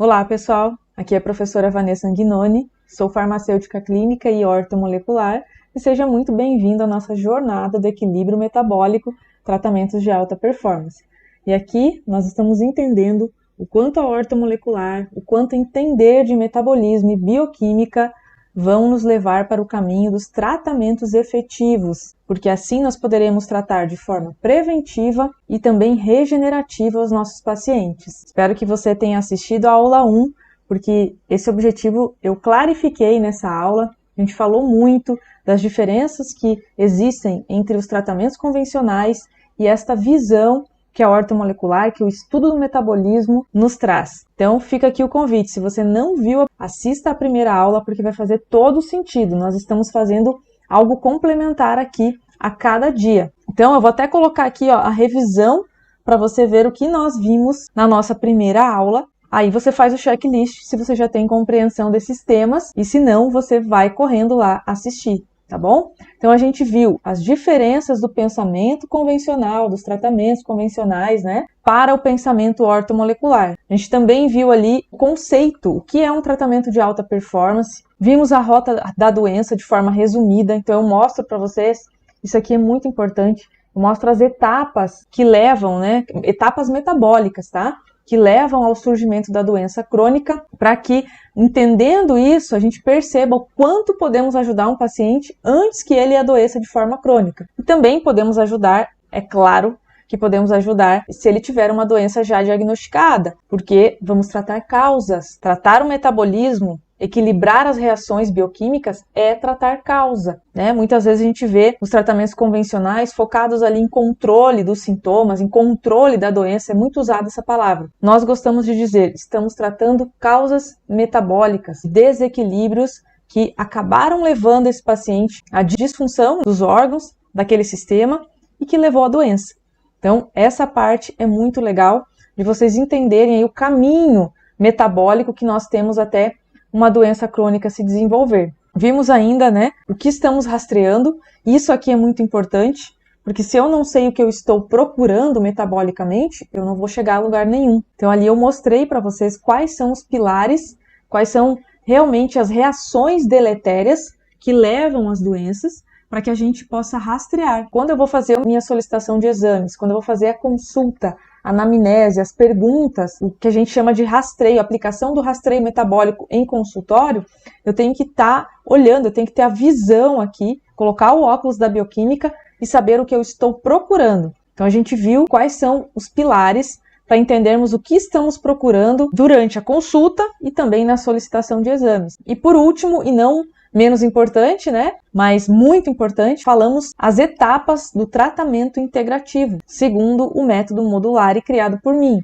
Olá, pessoal! Aqui é a professora Vanessa Anguinoni, sou farmacêutica clínica e ortomolecular e seja muito bem-vindo à nossa jornada do equilíbrio metabólico, tratamentos de alta performance. E aqui nós estamos entendendo o quanto a ortomolecular, o quanto entender de metabolismo e bioquímica vão nos levar para o caminho dos tratamentos efetivos, porque assim nós poderemos tratar de forma preventiva e também regenerativa os nossos pacientes. Espero que você tenha assistido a aula 1, porque esse objetivo eu clarifiquei nessa aula. A gente falou muito das diferenças que existem entre os tratamentos convencionais e esta visão que a ortomolecular, que o estudo do metabolismo nos traz. Então fica aqui o convite, se você não viu, assista a primeira aula porque vai fazer todo o sentido. Nós estamos fazendo algo complementar aqui a cada dia. Então eu vou até colocar aqui a revisão para você ver o que nós vimos na nossa primeira aula. Aí você faz o checklist se você já tem compreensão desses temas e se não, você vai correndo lá assistir. Tá bom? Então a gente viu as diferenças do pensamento convencional, dos tratamentos convencionais, né, para o pensamento ortomolecular. A gente também viu ali o conceito, o que é um tratamento de alta performance. Vimos a rota da doença de forma resumida, então eu mostro para vocês, isso aqui é muito importante, eu mostro as etapas que levam, né, etapas metabólicas, tá? Que levam ao surgimento da doença crônica, para que, entendendo isso, a gente perceba o quanto podemos ajudar um paciente antes que ele adoeça de forma crônica. E também podemos ajudar, é claro, que podemos ajudar se ele tiver uma doença já diagnosticada, porque vamos tratar causas, tratar o metabolismo, equilibrar as reações bioquímicas é tratar causa, né? Muitas vezes a gente vê os tratamentos convencionais focados ali em controle dos sintomas, em controle da doença, é muito usada essa palavra. Nós gostamos de dizer, estamos tratando causas metabólicas, desequilíbrios que acabaram levando esse paciente à disfunção dos órgãos daquele sistema e que levou à doença. Então, essa parte é muito legal de vocês entenderem aí o caminho metabólico que nós temos até uma doença crônica se desenvolver. Vimos ainda, né, o que estamos rastreando. Isso aqui é muito importante, porque se eu não sei o que eu estou procurando metabolicamente, eu não vou chegar a lugar nenhum. Então ali eu mostrei para vocês quais são os pilares, quais são realmente as reações deletérias que levam às doenças, para que a gente possa rastrear. Quando eu vou fazer a minha solicitação de exames, quando eu vou fazer a consulta, a anamnese, as perguntas, o que a gente chama de rastreio, aplicação do rastreio metabólico em consultório, eu tenho que estar olhando, eu tenho que ter a visão aqui, colocar o óculos da bioquímica e saber o que eu estou procurando. Então a gente viu quais são os pilares para entendermos o que estamos procurando durante a consulta e também na solicitação de exames. E por último, e não menos importante, né? Mas muito importante, falamos as etapas do tratamento integrativo, segundo o método Modulari criado por mim.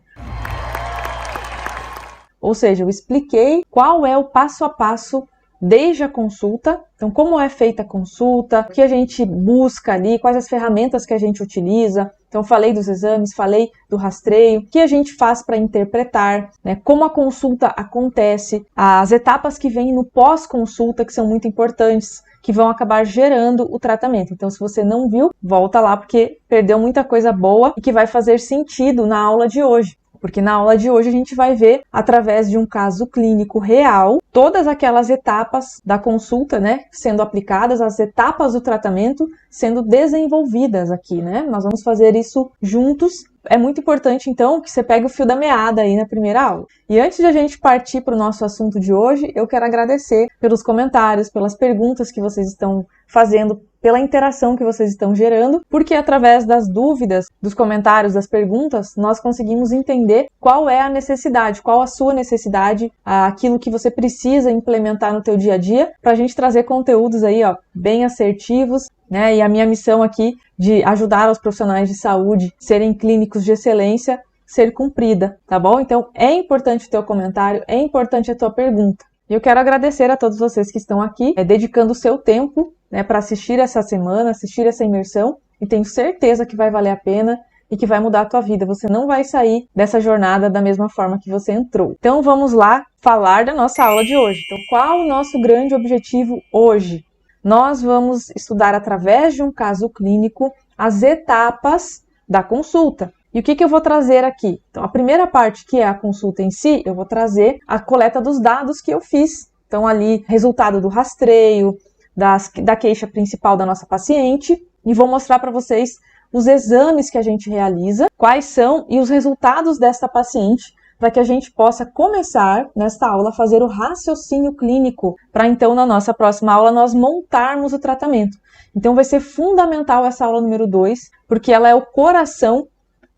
Ou seja, eu expliquei qual é o passo a passo desde a consulta, então como é feita a consulta, o que a gente busca ali, quais as ferramentas que a gente utiliza. Então falei dos exames, falei do rastreio, o que a gente faz para interpretar, né, como a consulta acontece, as etapas que vêm no pós-consulta que são muito importantes, que vão acabar gerando o tratamento. Então se você não viu, volta lá porque perdeu muita coisa boa e que vai fazer sentido na aula de hoje. Porque na aula de hoje a gente vai ver, através de um caso clínico real, todas aquelas etapas da consulta, né, sendo aplicadas, as etapas do tratamento sendo desenvolvidas aqui, né? Nós vamos fazer isso juntos. É muito importante, então, que você pegue o fio da meada aí na primeira aula. E antes de a gente partir para o nosso assunto de hoje, eu quero agradecer pelos comentários, pelas perguntas que vocês estão fazendo, pela interação que vocês estão gerando, porque através das dúvidas, dos comentários, das perguntas, nós conseguimos entender qual é a necessidade, qual a sua necessidade, aquilo que você precisa implementar no teu dia a dia, para a gente trazer conteúdos aí, ó, bem assertivos, né? E a minha missão aqui de ajudar os profissionais de saúde serem clínicos de excelência ser cumprida, tá bom? Então é importante o teu comentário, é importante a tua pergunta. E eu quero agradecer a todos vocês que estão aqui, dedicando o seu tempo, né, para assistir essa semana, assistir essa imersão, e tenho certeza que vai valer a pena e que vai mudar a tua vida. Você não vai sair dessa jornada da mesma forma que você entrou. Então vamos lá falar da nossa aula de hoje. Então qual o nosso grande objetivo hoje? Nós vamos estudar através de um caso clínico as etapas da consulta. E o que eu vou trazer aqui? Então, a primeira parte, que é a consulta em si, eu vou trazer a coleta dos dados que eu fiz. Então, ali, resultado do rastreio, da queixa principal da nossa paciente, e vou mostrar para vocês os exames que a gente realiza, quais são e os resultados desta paciente, para que a gente possa começar, nesta aula, a fazer o raciocínio clínico, para então, na nossa próxima aula, nós montarmos o tratamento. Então, vai ser fundamental essa aula número 2, porque ela é o coração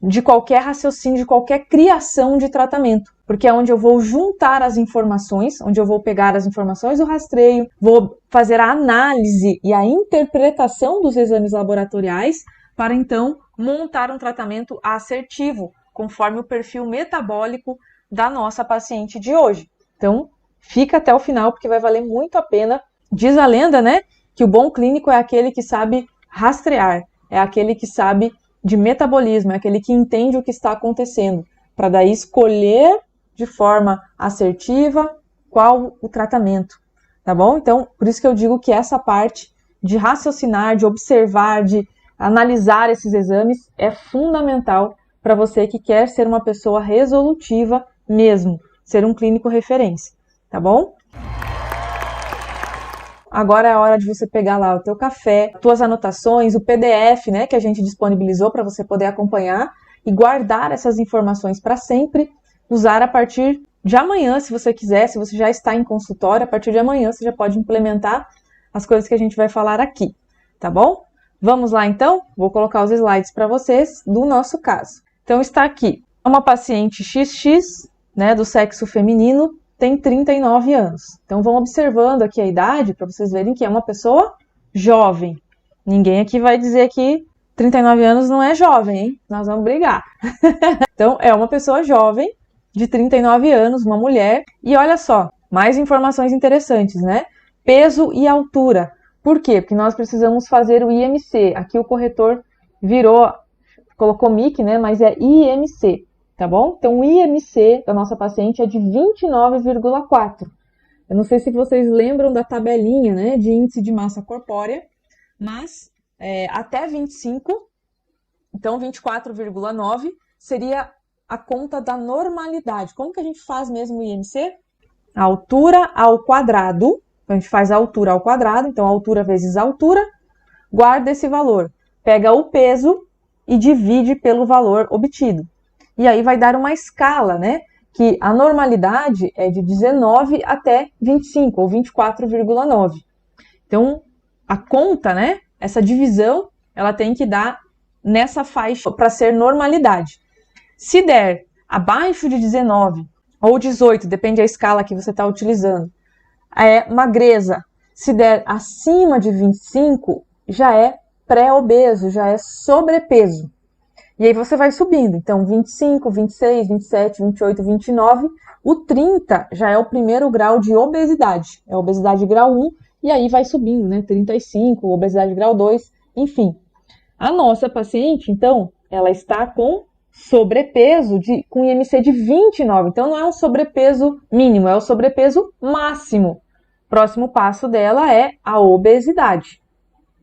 de qualquer raciocínio, de qualquer criação de tratamento, porque é onde eu vou juntar as informações, onde eu vou pegar as informações do rastreio, vou fazer a análise e a interpretação dos exames laboratoriais, para então montar um tratamento assertivo, conforme o perfil metabólico da nossa paciente de hoje. Então, fica até o final, porque vai valer muito a pena. Diz a lenda, né, que o bom clínico é aquele que sabe rastrear, é aquele que sabe de metabolismo, é aquele que entende o que está acontecendo, para daí escolher de forma assertiva qual o tratamento, tá bom? Então, por isso que eu digo que essa parte de raciocinar, de observar, de analisar esses exames é fundamental para você que quer ser uma pessoa resolutiva mesmo, ser um clínico referência, tá bom? Agora é a hora de você pegar lá o teu café, tuas anotações, o PDF, né, que a gente disponibilizou para você poder acompanhar e guardar essas informações para sempre, usar a partir de amanhã, se você quiser, se você já está em consultório, a partir de amanhã você já pode implementar as coisas que a gente vai falar aqui, tá bom? Vamos lá então? Vou colocar os slides para vocês do nosso caso. Então está aqui uma paciente XX, né, do sexo feminino, tem 39 anos. Então, vão observando aqui a idade para vocês verem que é uma pessoa jovem. Ninguém aqui vai dizer que 39 anos não é jovem, hein? Nós vamos brigar. Então, é uma pessoa jovem, de 39 anos, uma mulher. E olha só, mais informações interessantes, né? Peso e altura. Por quê? Porque nós precisamos fazer o IMC. Aqui o corretor colocou MIC, né? Mas é IMC. Tá bom? Então, o IMC da nossa paciente é de 29,4. Eu não sei se vocês lembram da tabelinha, né, de índice de massa corpórea, mas até 25, então 24,9 seria a conta da normalidade. Como que a gente faz mesmo o IMC? A altura ao quadrado. Então, a gente faz a altura ao quadrado, então altura vezes altura, guarda esse valor. Pega o peso e divide pelo valor obtido. E aí vai dar uma escala, né? Que a normalidade é de 19 até 25, ou 24,9. Então, a conta, né? Essa divisão, ela tem que dar nessa faixa para ser normalidade. Se der abaixo de 19 ou 18, depende da escala que você está utilizando, é magreza. Se der acima de 25, já é pré-obeso, já é sobrepeso. E aí você vai subindo, então 25, 26, 27, 28, 29, o 30 já é o primeiro grau de obesidade, é obesidade grau 1, e aí vai subindo, né, 35, obesidade grau 2, enfim. A nossa paciente, então, ela está com sobrepeso, com IMC de 29, então não é um sobrepeso mínimo, é o sobrepeso máximo. Próximo passo dela é a obesidade,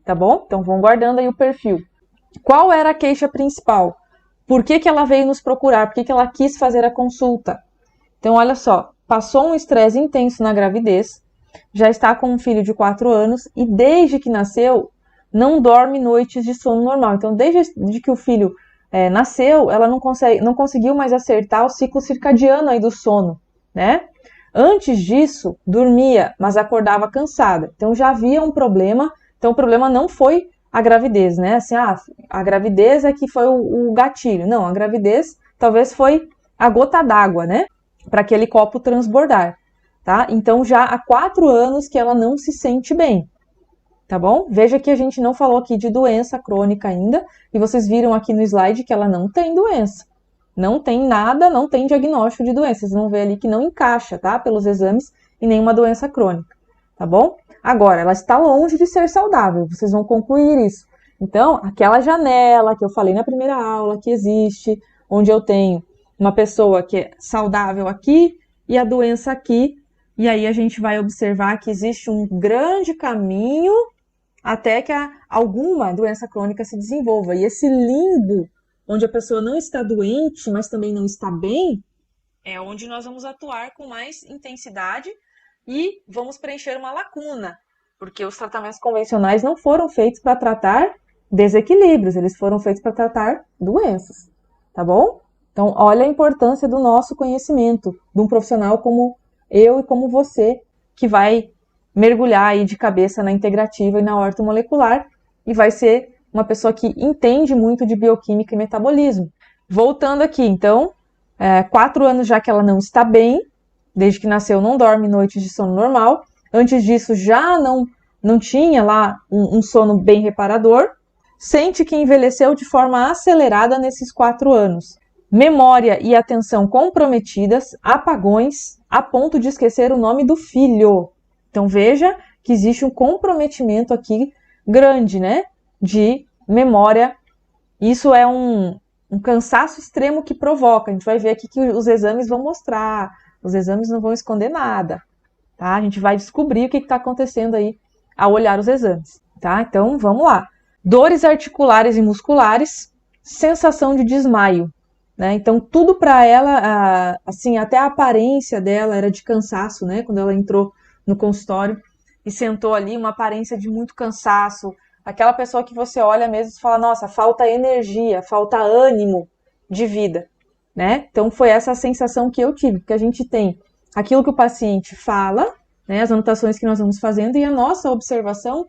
tá bom? Então vão guardando aí o perfil. Qual era a queixa principal? Por que ela veio nos procurar? Por que ela quis fazer a consulta? Então, olha só, passou um estresse intenso na gravidez, já está com um filho de 4 anos e desde que nasceu, não dorme noites de sono normal. Então, desde que o filho nasceu, ela não conseguiu mais acertar o ciclo circadiano aí do sono, né? Antes disso, dormia, mas acordava cansada. Então, já havia um problema. Então, o problema não foi a gravidez, né? Assim, a gravidez é que foi o gatilho. Não, a gravidez talvez foi a gota d'água, né? Para aquele copo transbordar, tá? Então, já há 4 anos que ela não se sente bem, tá bom? Veja que a gente não falou aqui de doença crônica ainda, e vocês viram aqui no slide que ela não tem doença. Não tem nada, não tem diagnóstico de doença. Vocês vão ver ali que não encaixa, tá? Pelos exames, em nenhuma doença crônica, tá bom? Agora, ela está longe de ser saudável, vocês vão concluir isso. Então, aquela janela que eu falei na primeira aula, que existe, onde eu tenho uma pessoa que é saudável aqui e a doença aqui, e aí a gente vai observar que existe um grande caminho até que alguma doença crônica se desenvolva. E esse limbo onde a pessoa não está doente, mas também não está bem, é onde nós vamos atuar com mais intensidade e vamos preencher uma lacuna, porque os tratamentos convencionais não foram feitos para tratar desequilíbrios, eles foram feitos para tratar doenças, tá bom? Então, olha a importância do nosso conhecimento, de um profissional como eu e como você, que vai mergulhar aí de cabeça na integrativa e na ortomolecular e vai ser uma pessoa que entende muito de bioquímica e metabolismo. Voltando aqui, então, 4 anos já que ela não está bem, desde que nasceu não dorme noites de sono normal, antes disso já não tinha lá um sono bem reparador, sente que envelheceu de forma acelerada nesses 4 anos. Memória e atenção comprometidas, apagões, a ponto de esquecer o nome do filho. Então veja que existe um comprometimento aqui grande, né, de memória. Isso é um cansaço extremo que provoca. A gente vai ver aqui que os exames vão mostrar, os exames não vão esconder nada, tá? A gente vai descobrir o que está acontecendo aí ao olhar os exames, tá? Então vamos lá. Dores articulares e musculares, sensação de desmaio, né? Então tudo para ela, assim, até a aparência dela era de cansaço, né? Quando ela entrou no consultório e sentou ali, uma aparência de muito cansaço, aquela pessoa que você olha mesmo e fala, nossa, falta energia, falta ânimo de vida, né? Então foi essa a sensação que eu tive, porque a gente tem aquilo que o paciente fala, né? As anotações que nós vamos fazendo e a nossa observação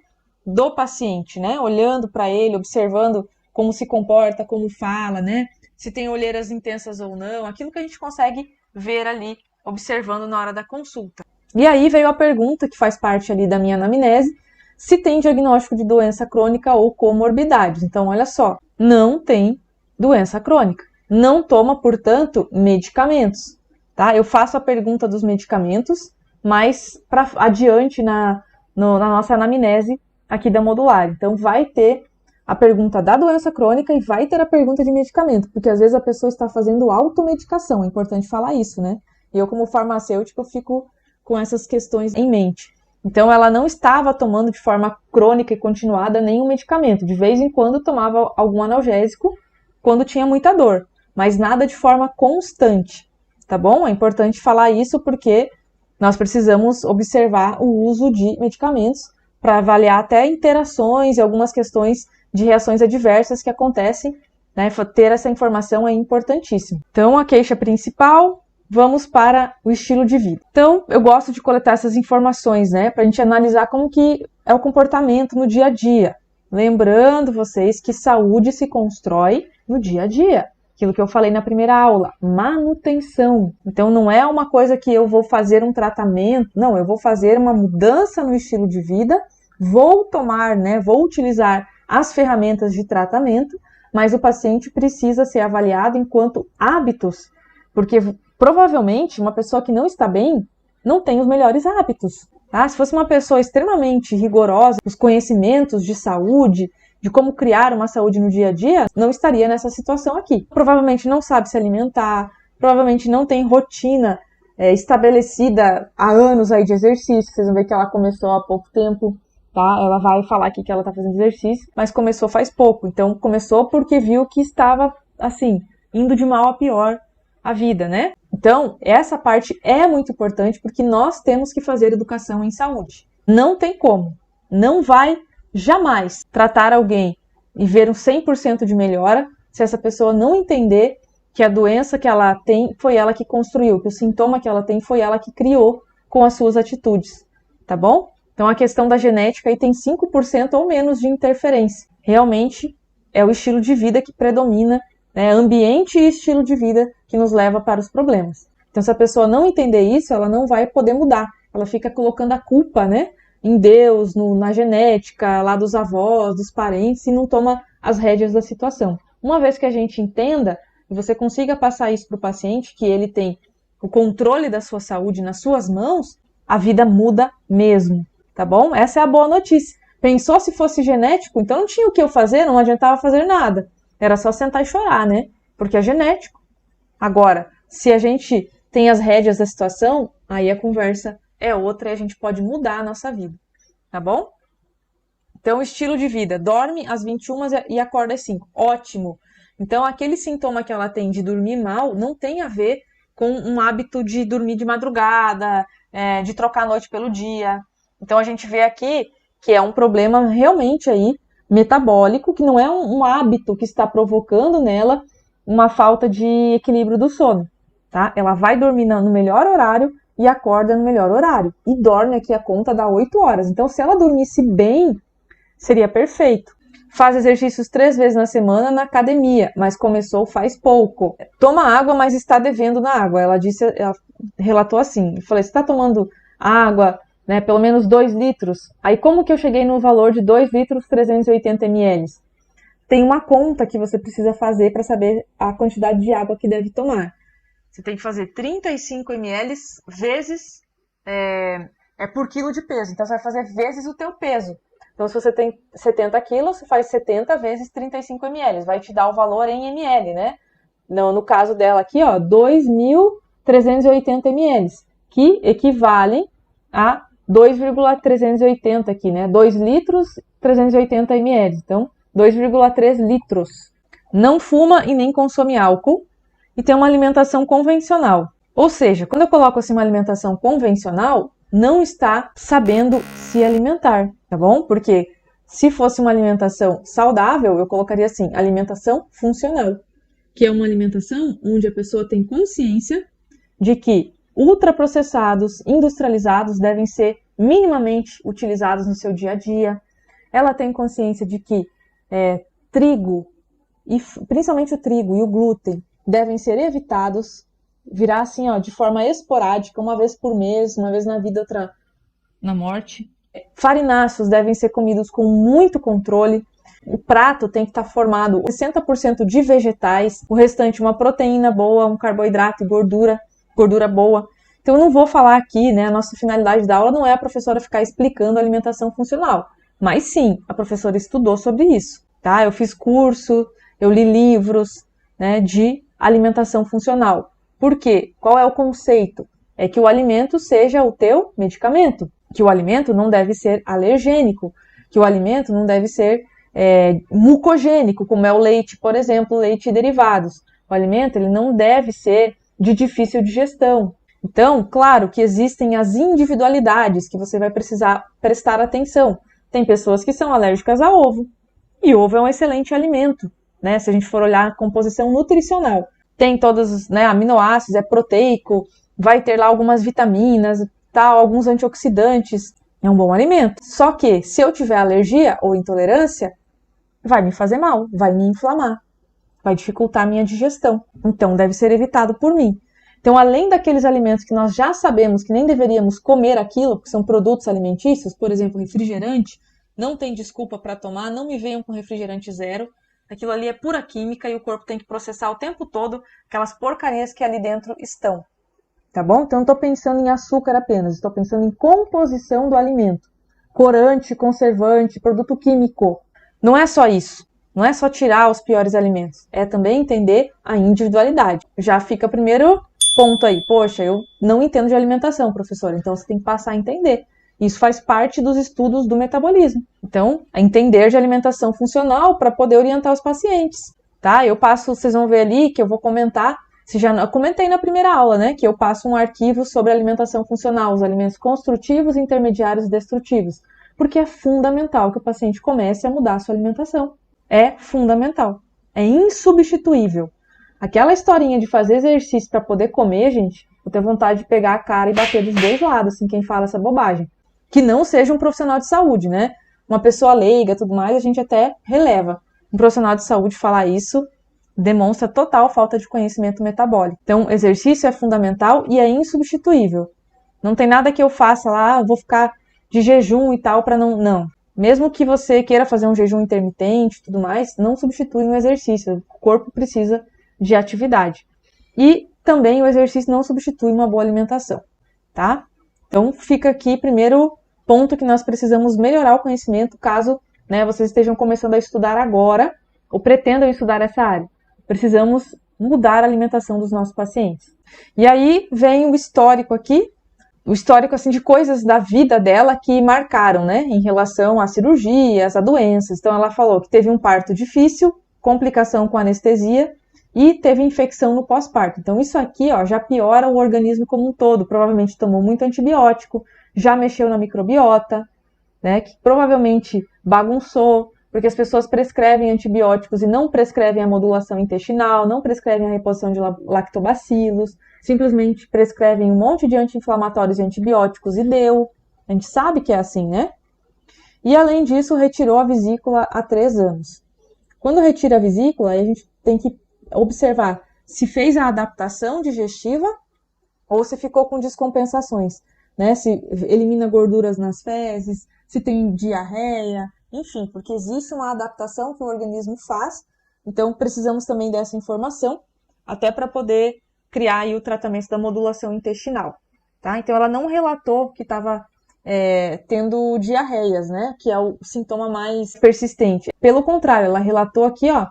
do paciente, né? Olhando para ele, observando como se comporta, como fala, né? Se tem olheiras intensas ou não, aquilo que a gente consegue ver ali, observando na hora da consulta. E aí veio a pergunta, que faz parte ali da minha anamnese, se tem diagnóstico de doença crônica ou comorbidades. Então, olha só, não tem doença crônica. Não toma, portanto, medicamentos, tá? Eu faço a pergunta dos medicamentos, mas para adiante na nossa anamnese aqui da modular. Então, vai ter a pergunta da doença crônica e vai ter a pergunta de medicamento, porque às vezes a pessoa está fazendo automedicação, é importante falar isso, né? Eu, como farmacêutico, fico com essas questões em mente. Então, ela não estava tomando de forma crônica e continuada nenhum medicamento. De vez em quando tomava algum analgésico quando tinha muita dor, mas nada de forma constante, tá bom? É importante falar isso porque nós precisamos observar o uso de medicamentos para avaliar até interações e algumas questões de reações adversas que acontecem, né? Ter essa informação é importantíssimo. Então, a queixa principal, vamos para o estilo de vida. Então, eu gosto de coletar essas informações, né? Para a gente analisar como que é o comportamento no dia a dia. Lembrando vocês que saúde se constrói no dia a dia. Aquilo que eu falei na primeira aula, manutenção. Então, não é uma coisa que eu vou fazer um tratamento, não, eu vou fazer uma mudança no estilo de vida, vou tomar, né, vou utilizar as ferramentas de tratamento, mas o paciente precisa ser avaliado enquanto hábitos, porque provavelmente uma pessoa que não está bem não tem os melhores hábitos, tá? Se fosse uma pessoa extremamente rigorosa, os conhecimentos de saúde, de como criar uma saúde no dia a dia, não estaria nessa situação aqui. Provavelmente não sabe se alimentar, provavelmente não tem rotina estabelecida há anos aí de exercício. Vocês vão ver que ela começou há pouco tempo, tá? Ela vai falar aqui que ela tá fazendo exercício, mas começou faz pouco. Então começou porque viu que estava, assim, indo de mal a pior a vida, né? Então, essa parte é muito importante porque nós temos que fazer educação em saúde. Não tem como. Não vai jamais tratar alguém e ver um 100% de melhora se essa pessoa não entender que a doença que ela tem foi ela que construiu, que o sintoma que ela tem foi ela que criou com as suas atitudes, tá bom? Então, a questão da genética aí tem 5% ou menos de interferência. Realmente é o estilo de vida que predomina, né? Ambiente e estilo de vida que nos leva para os problemas. Então, se a pessoa não entender isso, ela não vai poder mudar. Ela fica colocando a culpa, né, em Deus, na genética, lá dos avós, dos parentes, e não toma as rédeas da situação. Uma vez que a gente entenda e você consiga passar isso para o paciente, que ele tem o controle da sua saúde nas suas mãos, a vida muda mesmo, tá bom? Essa é a boa notícia. Pensou se fosse genético, então não tinha o que eu fazer, não adiantava fazer nada. Era só sentar e chorar, né? Porque é genético. Agora, se a gente tem as rédeas da situação, aí a conversa é outra e a gente pode mudar a nossa vida, tá bom? Então, estilo de vida, dorme às 21 e acorda às 5. Ótimo! Então, aquele sintoma que ela tem de dormir mal não tem a ver com um hábito de dormir de madrugada, de trocar a noite pelo dia. Então, a gente vê aqui que é um problema realmente aí metabólico, que não é um hábito que está provocando nela uma falta de equilíbrio do sono, tá? Ela vai dormir no melhor horário e acorda no melhor horário. E dorme aqui a conta dá 8 horas. Então, se ela dormisse bem, seria perfeito. Faz exercícios 3 vezes na semana na academia, mas começou faz pouco. Toma água, mas está devendo na água. Ela relatou assim, eu falei, você está tomando água, né, pelo menos 2 litros? Aí como que eu cheguei no valor de 2 litros 380 ml? Tem uma conta que você precisa fazer para saber a quantidade de água que deve tomar. Você tem que fazer 35 ml vezes por quilo de peso. Então, você vai fazer vezes o teu peso. Então, se você tem 70 quilos, você faz 70 vezes 35 ml. Vai te dar o valor em ml, né? Não, no caso dela aqui, ó, 2.380 ml, que equivalem a 2,380 aqui, né? 2 litros 380 ml. Então, 2,3 litros. Não fuma e nem consome álcool e tem uma alimentação convencional. Ou seja, quando eu coloco assim uma alimentação convencional, não está sabendo se alimentar, tá bom? Porque se fosse uma alimentação saudável, eu colocaria assim, alimentação funcional, que é uma alimentação onde a pessoa tem consciência de que ultraprocessados, industrializados devem ser minimamente utilizados no seu dia a dia. Ela tem consciência de que trigo, e principalmente o trigo e o glúten, devem ser evitados, virar assim, ó, de forma esporádica, uma vez por mês, uma vez na vida, outra na morte. Farináceos devem ser comidos com muito controle. O prato tem que estar formado 60% de vegetais, o restante uma proteína boa, um carboidrato e gordura boa. Então eu não vou falar aqui, né, a nossa finalidade da aula não é a professora ficar explicando a alimentação funcional, mas sim, a professora estudou sobre isso, tá? Eu fiz curso, eu li livros, né, de alimentação funcional. Por quê? Qual é o conceito? É que o alimento seja o teu medicamento, que o alimento não deve ser alergênico, que o alimento não deve ser mucogênico, como é o leite, por exemplo, leite e derivados. O alimento ele não deve ser de difícil digestão. Então, claro que existem as individualidades que você vai precisar prestar atenção. Tem pessoas que são alérgicas a ovo, e ovo é um excelente alimento, né? Se a gente for olhar a composição nutricional. Tem todos os aminoácidos, é proteico, vai ter lá algumas vitaminas, tal, alguns antioxidantes. É um bom alimento. Só que, se eu tiver alergia ou intolerância, vai me fazer mal, vai me inflamar, vai dificultar a minha digestão. Então, deve ser evitado por mim. Então, além daqueles alimentos que nós já sabemos que nem deveríamos comer aquilo, porque são produtos alimentícios, por exemplo, refrigerante, não tem desculpa para tomar, não me venham com refrigerante zero. Aquilo ali é pura química e o corpo tem que processar o tempo todo aquelas porcarias que ali dentro estão. Tá bom? Então, não estou pensando em açúcar apenas, estou pensando em composição do alimento. Corante, conservante, produto químico. Não é só isso. Não é só tirar os piores alimentos. É também entender a individualidade. Já fica o primeiro ponto aí. Poxa, eu não entendo de alimentação, professora. Então, você tem que passar a entender. Isso faz parte dos estudos do metabolismo. Então, entender de alimentação funcional para poder orientar os pacientes. Tá? Eu passo, vocês vão ver ali que eu vou comentar. Eu comentei na primeira aula, né? Que eu passo um arquivo sobre alimentação funcional, os alimentos construtivos, intermediários e destrutivos. Porque é fundamental que o paciente comece a mudar a sua alimentação. É fundamental. É insubstituível. Aquela historinha de fazer exercício para poder comer, gente, eu tenho vontade de pegar a cara e bater dos dois lados, assim, quem fala essa bobagem. Que não seja um profissional de saúde, né? Uma pessoa leiga, tudo mais, a gente até releva. Um profissional de saúde falar isso demonstra total falta de conhecimento metabólico. Então, exercício é fundamental e é insubstituível. Não tem nada que eu faça lá, vou ficar de jejum e tal para não... Não. Mesmo que você queira fazer um jejum intermitente e tudo mais, não substitui um exercício. O corpo precisa de atividade. E também o exercício não substitui uma boa alimentação, tá? Então, fica aqui primeiro ponto que nós precisamos melhorar o conhecimento caso, né, vocês estejam começando a estudar agora ou pretendam estudar essa área. Precisamos mudar a alimentação dos nossos pacientes. E aí vem o histórico aqui, o histórico assim, de coisas da vida dela que marcaram, né, em relação às cirurgias, a doenças. Então, ela falou que teve um parto difícil, complicação com anestesia e teve infecção no pós-parto. Então isso aqui, ó, já piora o organismo como um todo. Provavelmente tomou muito antibiótico, já mexeu na microbiota, né, que provavelmente bagunçou, porque as pessoas prescrevem antibióticos e não prescrevem a modulação intestinal, não prescrevem a reposição de lactobacilos, simplesmente prescrevem um monte de anti-inflamatórios e antibióticos e deu. A gente sabe que é assim, né? E além disso, retirou a vesícula há 3 anos. Quando retira a vesícula, a gente tem que observar se fez a adaptação digestiva ou se ficou com descompensações, né? Se elimina gorduras nas fezes, se tem diarreia, enfim, porque existe uma adaptação que o organismo faz, então precisamos também dessa informação, até para poder criar aí o tratamento da modulação intestinal, tá? Então ela não relatou que estava tendo diarreias, né? Que é o sintoma mais persistente. Pelo contrário, ela relatou aqui, ó,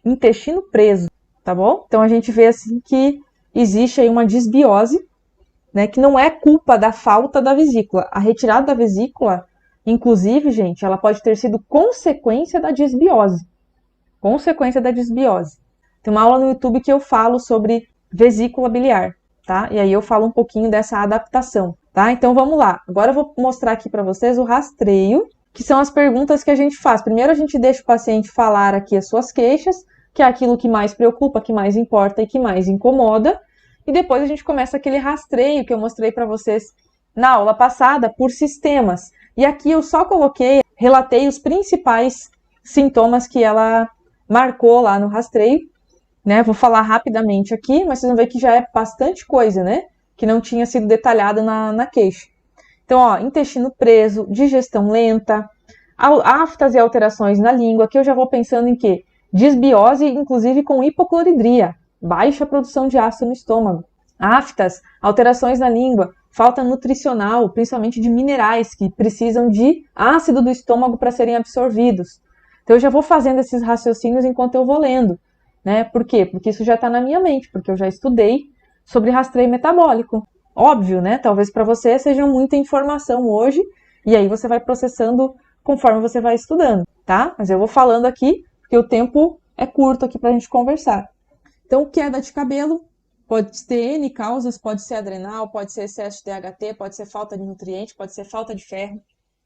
intestino preso, tá bom? Então a gente vê assim que existe aí uma disbiose, né? Que não é culpa da falta da vesícula. A retirada da vesícula, inclusive, gente, ela pode ter sido consequência da disbiose. Consequência da disbiose. Tem uma aula no YouTube que eu falo sobre vesícula biliar, tá? E aí eu falo um pouquinho dessa adaptação, tá? Então vamos lá. Agora eu vou mostrar aqui para vocês o rastreio, que são as perguntas que a gente faz. Primeiro a gente deixa o paciente falar aqui as suas queixas, que é aquilo que mais preocupa, que mais importa e que mais incomoda. E depois a gente começa aquele rastreio que eu mostrei para vocês na aula passada por sistemas. E aqui eu só relatei os principais sintomas que ela marcou lá no rastreio, né? Vou falar rapidamente aqui, mas vocês vão ver que já é bastante coisa, né? Que não tinha sido detalhada na queixa. Então, ó, intestino preso, digestão lenta, aftas e alterações na língua. Aqui eu já vou pensando em quê? Disbiose, inclusive com hipocloridria, baixa produção de ácido no estômago. Aftas, alterações na língua, falta nutricional, principalmente de minerais que precisam de ácido do estômago para serem absorvidos. Então eu já vou fazendo esses raciocínios enquanto eu vou lendo, né? Por quê? Porque isso já está na minha mente, porque eu já estudei sobre rastreio metabólico. Óbvio, né? Talvez para você seja muita informação hoje, e aí você vai processando conforme você vai estudando, tá? Mas eu vou falando aqui, porque o tempo é curto aqui para a gente conversar. Então, queda de cabelo, pode ter N causas, pode ser adrenal, pode ser excesso de DHT, pode ser falta de nutriente, pode ser falta de ferro,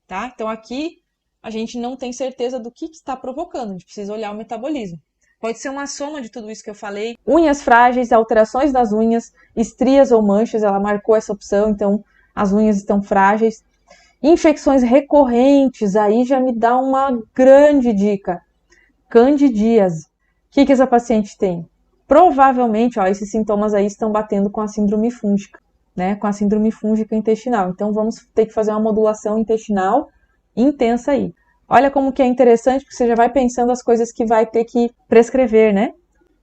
tá? Então aqui a gente não tem certeza do que está provocando, a gente precisa olhar o metabolismo. Pode ser uma soma de tudo isso que eu falei. Unhas frágeis, alterações das unhas, estrias ou manchas, ela marcou essa opção, então as unhas estão frágeis. Infecções recorrentes, aí já me dá uma grande dica. Candidíase. O que essa paciente tem? Provavelmente, ó, esses sintomas aí estão batendo com a síndrome fúngica, né? Com a síndrome fúngica intestinal. Então vamos ter que fazer uma modulação intestinal intensa aí. Olha como que é interessante, porque você já vai pensando as coisas que vai ter que prescrever, né?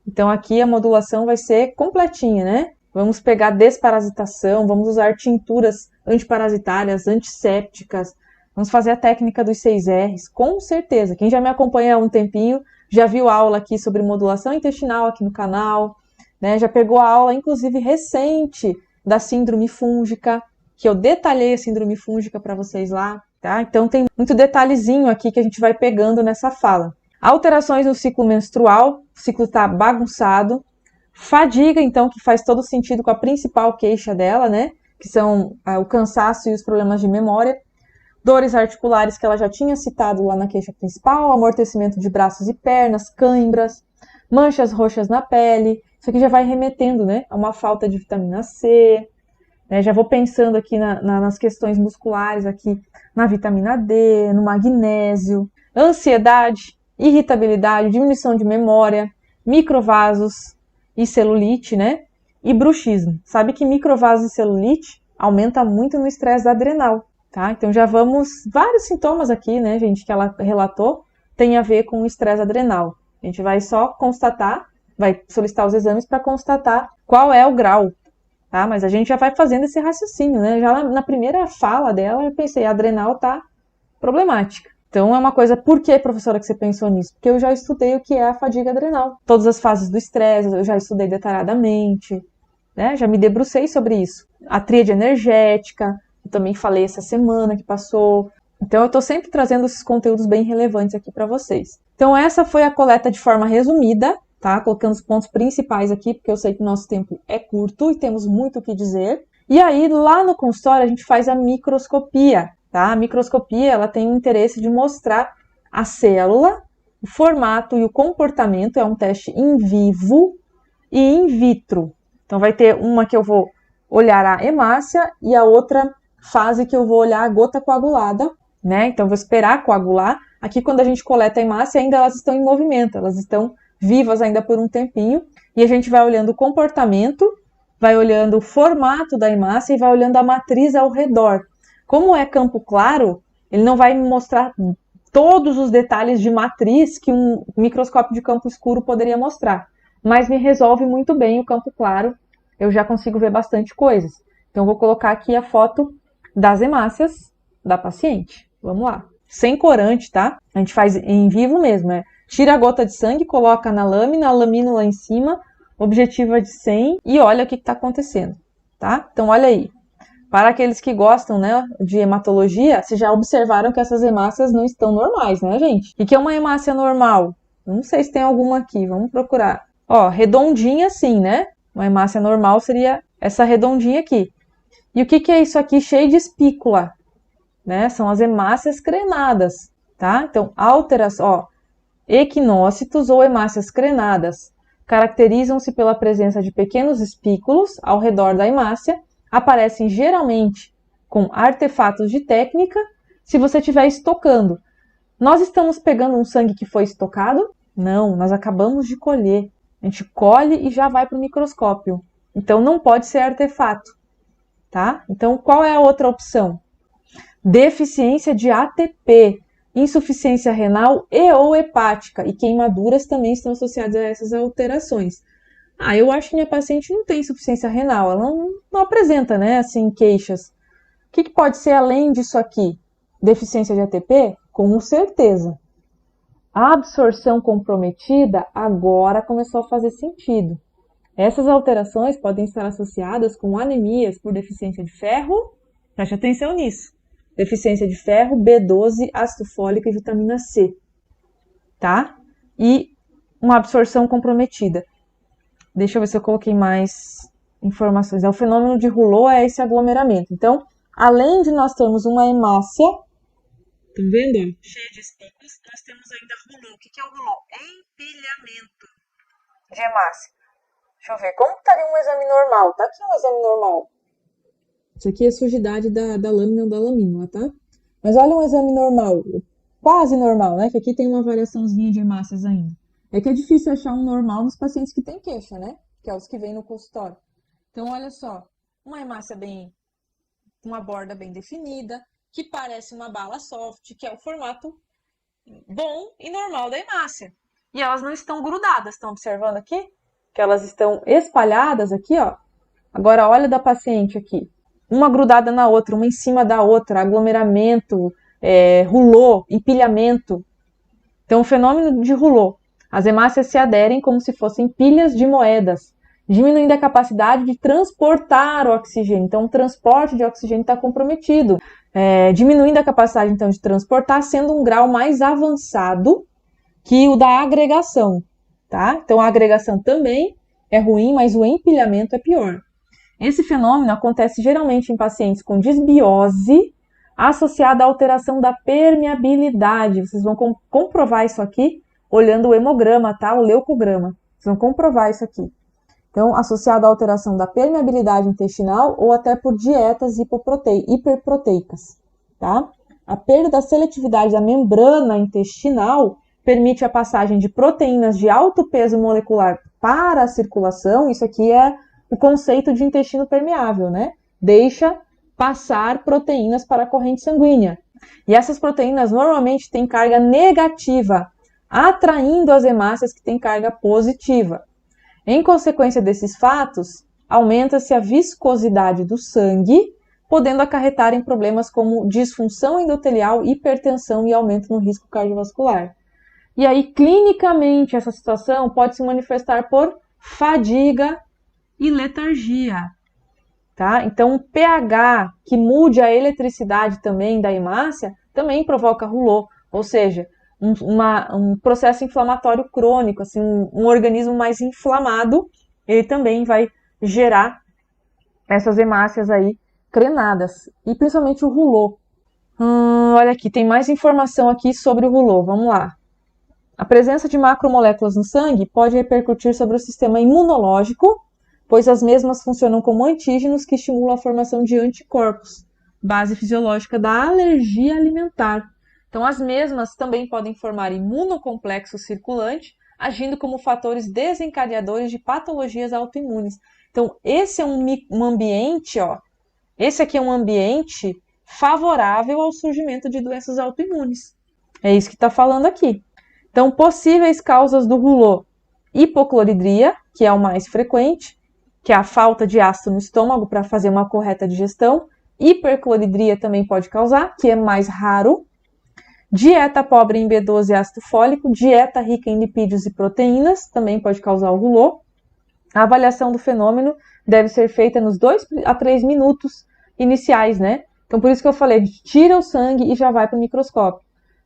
Então aqui a modulação vai ser completinha, né? Vamos pegar desparasitação, vamos usar tinturas antiparasitárias, antissépticas, vamos fazer a técnica dos 6 R's, com certeza. Quem já me acompanha há um tempinho, já viu aula aqui sobre modulação intestinal aqui no canal, né? Já pegou a aula, inclusive, recente da síndrome fúngica, que eu detalhei a síndrome fúngica para vocês lá. Tá? Então tem muito detalhezinho aqui que a gente vai pegando nessa fala. Alterações no ciclo menstrual, o ciclo está bagunçado. Fadiga, então, que faz todo sentido com a principal queixa dela, né? Que são o cansaço e os problemas de memória. Dores articulares, que ela já tinha citado lá na queixa principal. Amortecimento de braços e pernas, cãibras, manchas roxas na pele. Isso aqui já vai remetendo, né? A uma falta de vitamina C. Né? Já vou pensando aqui nas questões musculares, aqui na vitamina D, no magnésio, ansiedade, irritabilidade, diminuição de memória, microvasos e celulite, né? E bruxismo. Sabe que microvasos e celulite aumenta muito no estresse adrenal, tá? Então já vamos, vários sintomas aqui, né, gente, que ela relatou, tem a ver com o estresse adrenal. A gente vai só constatar, vai solicitar os exames para constatar qual é o grau. Tá? Mas a gente já vai fazendo esse raciocínio, né? Já na primeira fala dela, eu pensei, a adrenal tá problemática. Então é uma coisa, por que, professora, que você pensou nisso? Porque eu já estudei o que é a fadiga adrenal. Todas as fases do estresse, eu já estudei detalhadamente, né? Já me debrucei sobre isso. A tríade energética, eu também falei essa semana que passou. Então eu tô sempre trazendo esses conteúdos bem relevantes aqui para vocês. Então Então, essa foi a coleta de forma resumida, tá? Colocando os pontos principais aqui, porque eu sei que o nosso tempo é curto e temos muito o que dizer. E aí, lá no consultório, a gente faz a microscopia, tá? A microscopia, ela tem o interesse de mostrar a célula, o formato e o comportamento. É um teste in vivo e in vitro. Então, vai ter uma que eu vou olhar a hemácia e a outra fase que eu vou olhar a gota coagulada, né? Então, eu vou esperar coagular. Aqui, quando a gente coleta a hemácia, ainda elas estão em movimento, elas estão vivas ainda por um tempinho. E a gente vai olhando o comportamento, vai olhando o formato da hemácia e vai olhando a matriz ao redor. Como é campo claro, ele não vai me mostrar todos os detalhes de matriz que um microscópio de campo escuro poderia mostrar, mas me resolve muito bem o campo claro, eu já consigo ver bastante coisas. Então, vou colocar aqui a foto das hemácias da paciente. Vamos lá. Sem corante, tá? A gente faz em vivo mesmo, tira a gota de sangue, coloca na lâmina, a lamínula em cima, objetiva de 100 e olha o que está acontecendo, tá? Então, olha aí. Para aqueles que gostam, né, de hematologia, vocês já observaram que essas hemácias não estão normais, né, gente? O que é uma hemácia normal? Não sei se tem alguma aqui, vamos procurar. Ó, redondinha assim, né? Uma hemácia normal seria essa redondinha aqui. E o que é isso aqui cheio de espícula? Né? São as hemácias crenadas, tá? Então, alteração, equinócitos ou hemácias crenadas caracterizam-se pela presença de pequenos espículos ao redor da hemácia, aparecem geralmente com artefatos de técnica se você estiver estocando. Nós estamos pegando um sangue que foi estocado? Não, nós acabamos de colher. A gente colhe e já vai para o microscópio. Então, não pode ser artefato, tá? Então, qual é a outra opção? Deficiência de ATP, insuficiência renal e ou hepática, e queimaduras também estão associadas a essas alterações. Eu acho que minha paciente não tem insuficiência renal, ela não apresenta, né, assim, queixas. O que pode ser além disso aqui? Deficiência de ATP? Com certeza. A absorção comprometida agora começou a fazer sentido. Essas alterações podem estar associadas com anemias por deficiência de ferro, preste atenção nisso, deficiência de ferro, B12, ácido fólico e vitamina C, tá? E uma absorção comprometida. Deixa eu ver se eu coloquei mais informações. O fenômeno de Rouleau é esse aglomeramento. Então, além de nós termos uma hemácia, estão vendo? Cheia de espículos, nós temos ainda Rouleau. O que é o Rouleau? Empilhamento de hemácia. Deixa eu ver, como estaria um exame normal? Tá aqui um exame normal. Isso aqui é sujidade da lâmina ou da lamínula, tá? Mas olha um exame normal, quase normal, né? Que aqui tem uma variaçãozinha de hemácias ainda. É que é difícil achar um normal nos pacientes que têm queixa, né? Que é os que vêm no consultório. Então, olha só, uma hemácia uma borda bem definida, que parece uma bala soft, que é o formato bom e normal da hemácia. E elas não estão grudadas, estão observando aqui? Que elas estão espalhadas aqui, ó. Agora, olha da paciente aqui. Uma grudada na outra, uma em cima da outra, aglomeramento, Rouleau, empilhamento. Então, o fenômeno de Rouleau. As hemácias se aderem como se fossem pilhas de moedas, diminuindo a capacidade de transportar o oxigênio. Então, o transporte de oxigênio está comprometido. Diminuindo a capacidade, então, de transportar, sendo um grau mais avançado que o da agregação, tá? Então, a agregação também é ruim, mas o empilhamento é pior. Esse fenômeno acontece geralmente em pacientes com disbiose associada à alteração da permeabilidade. Vocês vão comprovar isso aqui olhando o hemograma, tá? O leucograma. Vocês vão comprovar isso aqui. Então, associado à alteração da permeabilidade intestinal ou até por dietas hiperproteicas, tá? A perda da seletividade da membrana intestinal permite a passagem de proteínas de alto peso molecular para a circulação. Isso aqui é o conceito de intestino permeável, né? Deixa passar proteínas para a corrente sanguínea. E essas proteínas normalmente têm carga negativa, atraindo as hemácias que têm carga positiva. Em consequência desses fatos, aumenta-se a viscosidade do sangue, podendo acarretar em problemas como disfunção endotelial, hipertensão e aumento no risco cardiovascular. E aí, clinicamente, essa situação pode se manifestar por fadiga e letargia, tá? Então, um pH que mude a eletricidade também da hemácia também provoca Rouleau, ou seja, um processo inflamatório crônico, assim, um organismo mais inflamado, ele também vai gerar essas hemácias aí crenadas, e principalmente o rouleau. Olha aqui, tem mais informação aqui sobre o rouleau, vamos lá. A presença de macromoléculas no sangue pode repercutir sobre o sistema imunológico, pois as mesmas funcionam como antígenos que estimulam a formação de anticorpos, base fisiológica da alergia alimentar. Então, as mesmas também podem formar imunocomplexo circulante, agindo como fatores desencadeadores de patologias autoimunes. Então, esse é um ambiente, ó, esse aqui é um ambiente favorável ao surgimento de doenças autoimunes. É isso que está falando aqui. Então, possíveis causas do rouleau: hipocloridria, que é o mais frequente, que é a falta de ácido no estômago para fazer uma correta digestão. Hipercloridria também pode causar, que é mais raro. Dieta pobre em B12 e ácido fólico, dieta rica em lipídios e proteínas, também pode causar o rouleau. A avaliação do fenômeno deve ser feita nos 2 a 3 minutos iniciais, né? Então, por isso que eu falei, tira o sangue e já vai para o microscópio.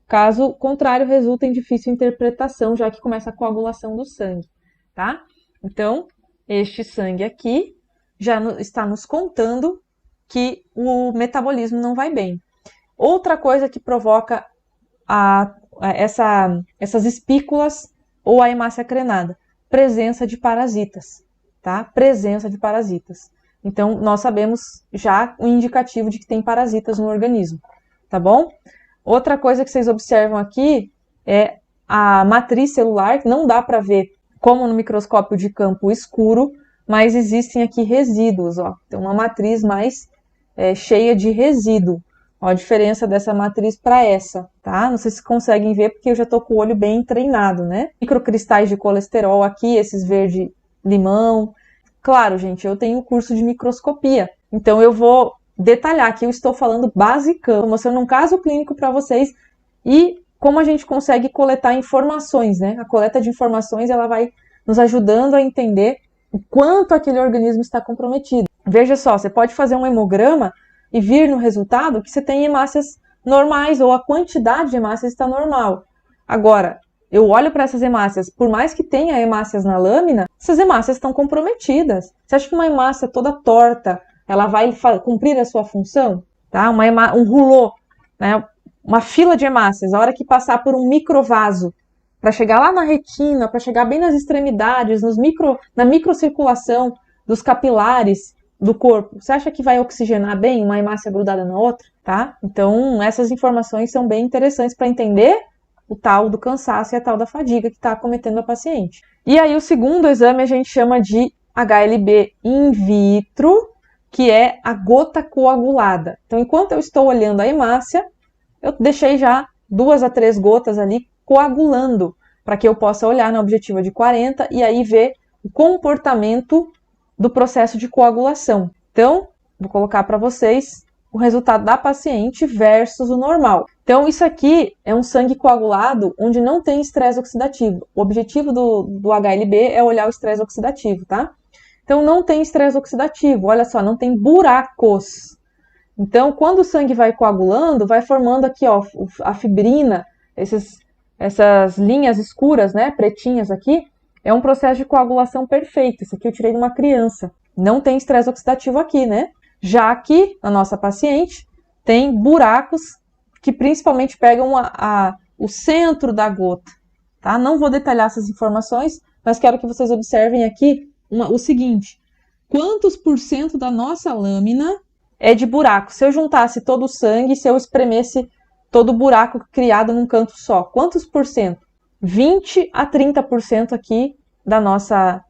Caso contrário, resulta em difícil interpretação, já que começa a coagulação do sangue, tá? Então, este sangue aqui já está nos contando que o metabolismo não vai bem. Outra coisa que provoca essas espículas ou a hemácia crenada: presença de parasitas, tá? Presença de parasitas. Então, nós sabemos já um indicativo de que tem parasitas no organismo, tá bom? Outra coisa que vocês observam aqui é a matriz celular, que não dá para ver como no microscópio de campo escuro, mas existem aqui resíduos, ó. Tem uma matriz mais cheia de resíduo. Ó, a diferença dessa matriz para essa, tá? Não sei se conseguem ver, porque eu já tô com o olho bem treinado, né? Microcristais de colesterol aqui, esses verde-limão. Claro, gente, eu tenho curso de microscopia, então eu vou detalhar aqui, eu estou falando basicão, mostrando um caso clínico para vocês e como a gente consegue coletar informações, né? A coleta de informações, ela vai nos ajudando a entender o quanto aquele organismo está comprometido. Veja só, você pode fazer um hemograma e vir no resultado que você tem hemácias normais, ou a quantidade de hemácias está normal. Agora, eu olho para essas hemácias, por mais que tenha hemácias na lâmina, essas hemácias estão comprometidas. Você acha que uma hemácia toda torta, ela vai cumprir a sua função? Tá? Um rouleau, né? Uma fila de hemácias, a hora que passar por um microvaso, para chegar lá na retina, para chegar bem nas extremidades, na microcirculação dos capilares do corpo, você acha que vai oxigenar bem uma hemácia grudada na outra? Tá? Então, essas informações são bem interessantes para entender o tal do cansaço e a tal da fadiga que está acometendo a paciente. E aí, o segundo exame a gente chama de HLB in vitro, que é a gota coagulada. Então, enquanto eu estou olhando a hemácia, eu deixei já 2 a 3 gotas ali coagulando, para que eu possa olhar na objetiva de 40 e aí ver o comportamento do processo de coagulação. Então, vou colocar para vocês o resultado da paciente versus o normal. Então, isso aqui é um sangue coagulado onde não tem estresse oxidativo. O objetivo do HLB é olhar o estresse oxidativo, tá? Então, não tem estresse oxidativo, olha só, não tem buracos. Então, quando o sangue vai coagulando, vai formando aqui, ó, a fibrina, essas linhas escuras, né, pretinhas aqui, é um processo de coagulação perfeito. Isso aqui eu tirei de uma criança. Não tem estresse oxidativo aqui, né? Já que, na nossa paciente, tem buracos que principalmente pegam o centro da gota, tá? Não vou detalhar essas informações, mas quero que vocês observem aqui o seguinte: quantos % da nossa lâmina é de buraco? Se eu juntasse todo o sangue, se eu espremesse todo o buraco criado num canto só, quantos %? 20 a 30% aqui da nossa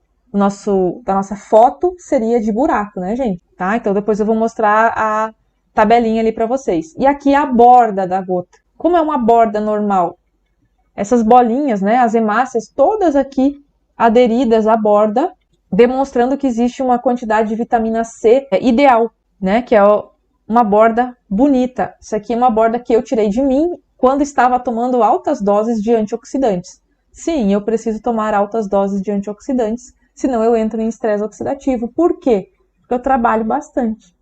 foto seria de buraco, né, gente? Tá? Então depois eu vou mostrar a tabelinha ali para vocês. E aqui a borda da gota. Como é uma borda normal? Essas bolinhas, né, as hemácias, todas aqui aderidas à borda, demonstrando que existe uma quantidade de vitamina C ideal, né, que é uma borda bonita. Isso aqui é uma borda que eu tirei de mim quando estava tomando altas doses de antioxidantes. Sim, eu preciso tomar altas doses de antioxidantes, senão eu entro em estresse oxidativo. Por quê? Porque eu trabalho bastante,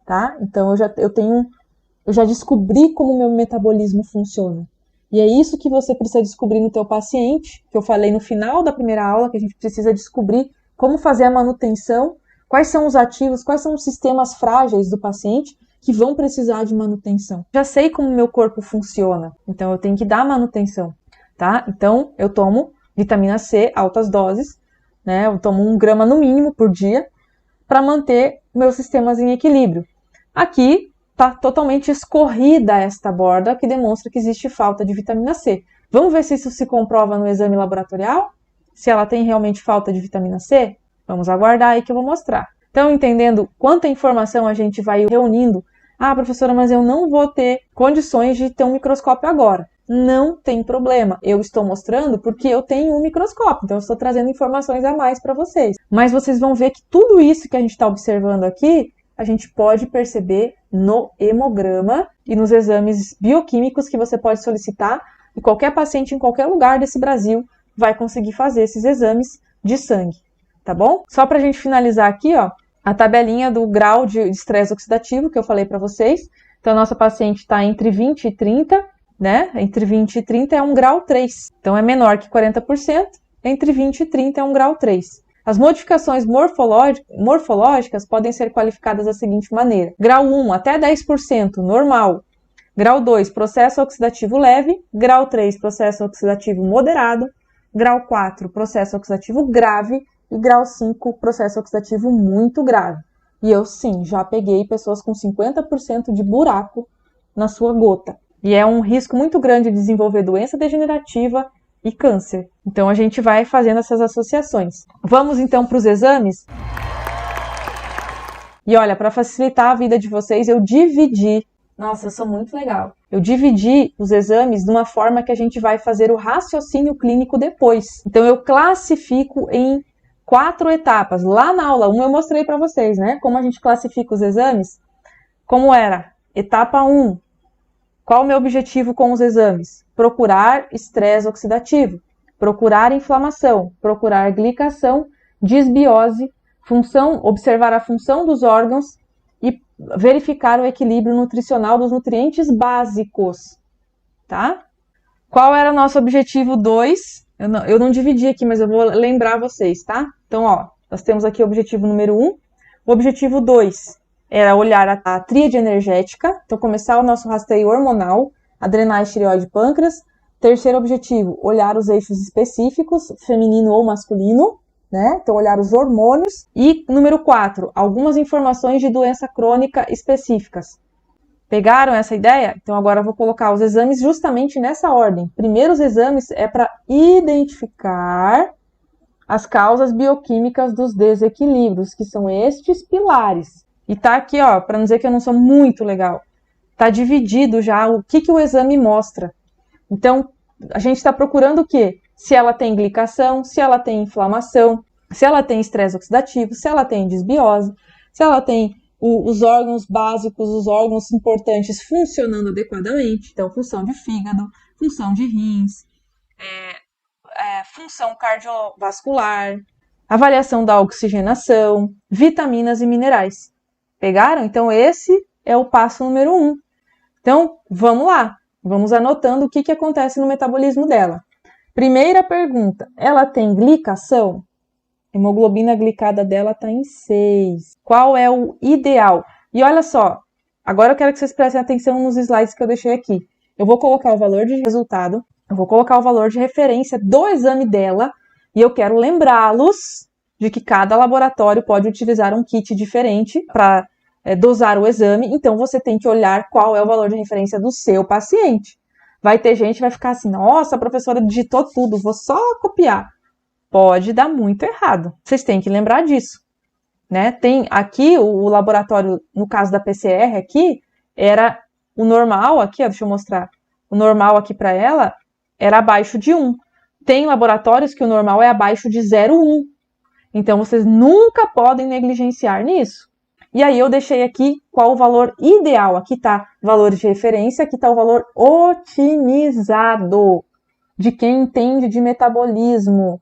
tá? Então eu já descobri como o meu metabolismo funciona. E é isso que você precisa descobrir no teu paciente, que eu falei no final da primeira aula, que a gente precisa descobrir como fazer a manutenção, quais são os ativos, quais são os sistemas frágeis do paciente que vão precisar de manutenção. Já sei como meu corpo funciona, então eu tenho que dar manutenção, tá? Então eu tomo vitamina C, altas doses, né? Eu tomo 1 grama no mínimo por dia para manter meus sistemas em equilíbrio. Aqui está totalmente escorrida esta borda, que demonstra que existe falta de vitamina C. Vamos ver se isso se comprova no exame laboratorial? Se ela tem realmente falta de vitamina C? Vamos aguardar aí que eu vou mostrar. Então, entendendo quanta informação a gente vai reunindo. Ah, professora, mas eu não vou ter condições de ter um microscópio agora. Não tem problema. Eu estou mostrando porque eu tenho um microscópio, então eu estou trazendo informações a mais para vocês. Mas vocês vão ver que tudo isso que a gente está observando aqui, a gente pode perceber no hemograma e nos exames bioquímicos que você pode solicitar, e qualquer paciente em qualquer lugar desse Brasil vai conseguir fazer esses exames de sangue, tá bom? Só para a gente finalizar aqui, ó, a tabelinha do grau de estresse oxidativo que eu falei para vocês. Então, a nossa paciente está entre 20 e 30, né? Entre 20 e 30 é um grau 3. Então, é menor que 40%, entre 20 e 30 é um grau 3. As modificações morfológicas podem ser qualificadas da seguinte maneira. Grau 1, até 10%, normal. Grau 2, processo oxidativo leve. Grau 3, processo oxidativo moderado. Grau 4, processo oxidativo grave. E grau 5, processo oxidativo muito grave. E eu, sim, já peguei pessoas com 50% de buraco na sua gota. E é um risco muito grande de desenvolver doença degenerativa e câncer. Então, a gente vai fazendo essas associações. Vamos, então, para os exames? E olha, para facilitar a vida de vocês, eu dividi. Nossa, eu sou muito legal. Eu dividi os exames de uma forma que a gente vai fazer o raciocínio clínico depois. Então, eu classifico em 4 etapas. Lá na aula 1 eu mostrei para vocês, né? Como a gente classifica os exames. Como era? Etapa 1. Qual o meu objetivo com os exames? Procurar estresse oxidativo, procurar inflamação, procurar glicação, disbiose, observar a função dos órgãos e verificar o equilíbrio nutricional dos nutrientes básicos, tá? Qual era o nosso objetivo 2? Eu não dividi aqui, mas eu vou lembrar vocês, tá? Então, ó, nós temos aqui o objetivo número 1. O objetivo 2 era olhar a tríade energética, então começar o nosso rastreio hormonal, adrenais, tireoide, pâncreas. Terceiro objetivo, olhar os eixos específicos, feminino ou masculino, né? Então, olhar os hormônios. E número 4, algumas informações de doença crônica específicas. Pegaram essa ideia? Então, agora eu vou colocar os exames justamente nessa ordem. Primeiro, os exames é para identificar as causas bioquímicas dos desequilíbrios, que são estes pilares. E tá aqui, ó, para não dizer que eu não sou muito legal. Tá dividido já o que o exame mostra. Então, a gente está procurando o quê? Se ela tem glicação, se ela tem inflamação, se ela tem estresse oxidativo, se ela tem disbiose, se ela tem os órgãos básicos, os órgãos importantes funcionando adequadamente. Então, função de fígado, função de rins, função cardiovascular, avaliação da oxigenação, vitaminas e minerais. Pegaram? Então, esse é o passo número 1. Então, vamos lá. Vamos anotando o que acontece no metabolismo dela. Primeira pergunta, ela tem glicação? A hemoglobina glicada dela está em 6. Qual é o ideal? E olha só, agora eu quero que vocês prestem atenção nos slides que eu deixei aqui. Eu vou colocar o valor de resultado, eu vou colocar o valor de referência do exame dela, e eu quero lembrá-los de que cada laboratório pode utilizar um kit diferente para dosar o exame, então você tem que olhar qual é o valor de referência do seu paciente. Vai ter gente que vai ficar assim, nossa, a professora digitou tudo, vou só copiar. Pode dar muito errado. Vocês têm que lembrar disso, né? Tem aqui o laboratório, no caso da PCR aqui, era o normal aqui, ó, deixa eu mostrar. O normal aqui para ela era abaixo de 1. Tem laboratórios que o normal é abaixo de 0,1. Então, vocês nunca podem negligenciar nisso. E aí, eu deixei aqui qual o valor ideal. Aqui está valor de referência, aqui está o valor otimizado de quem entende de metabolismo.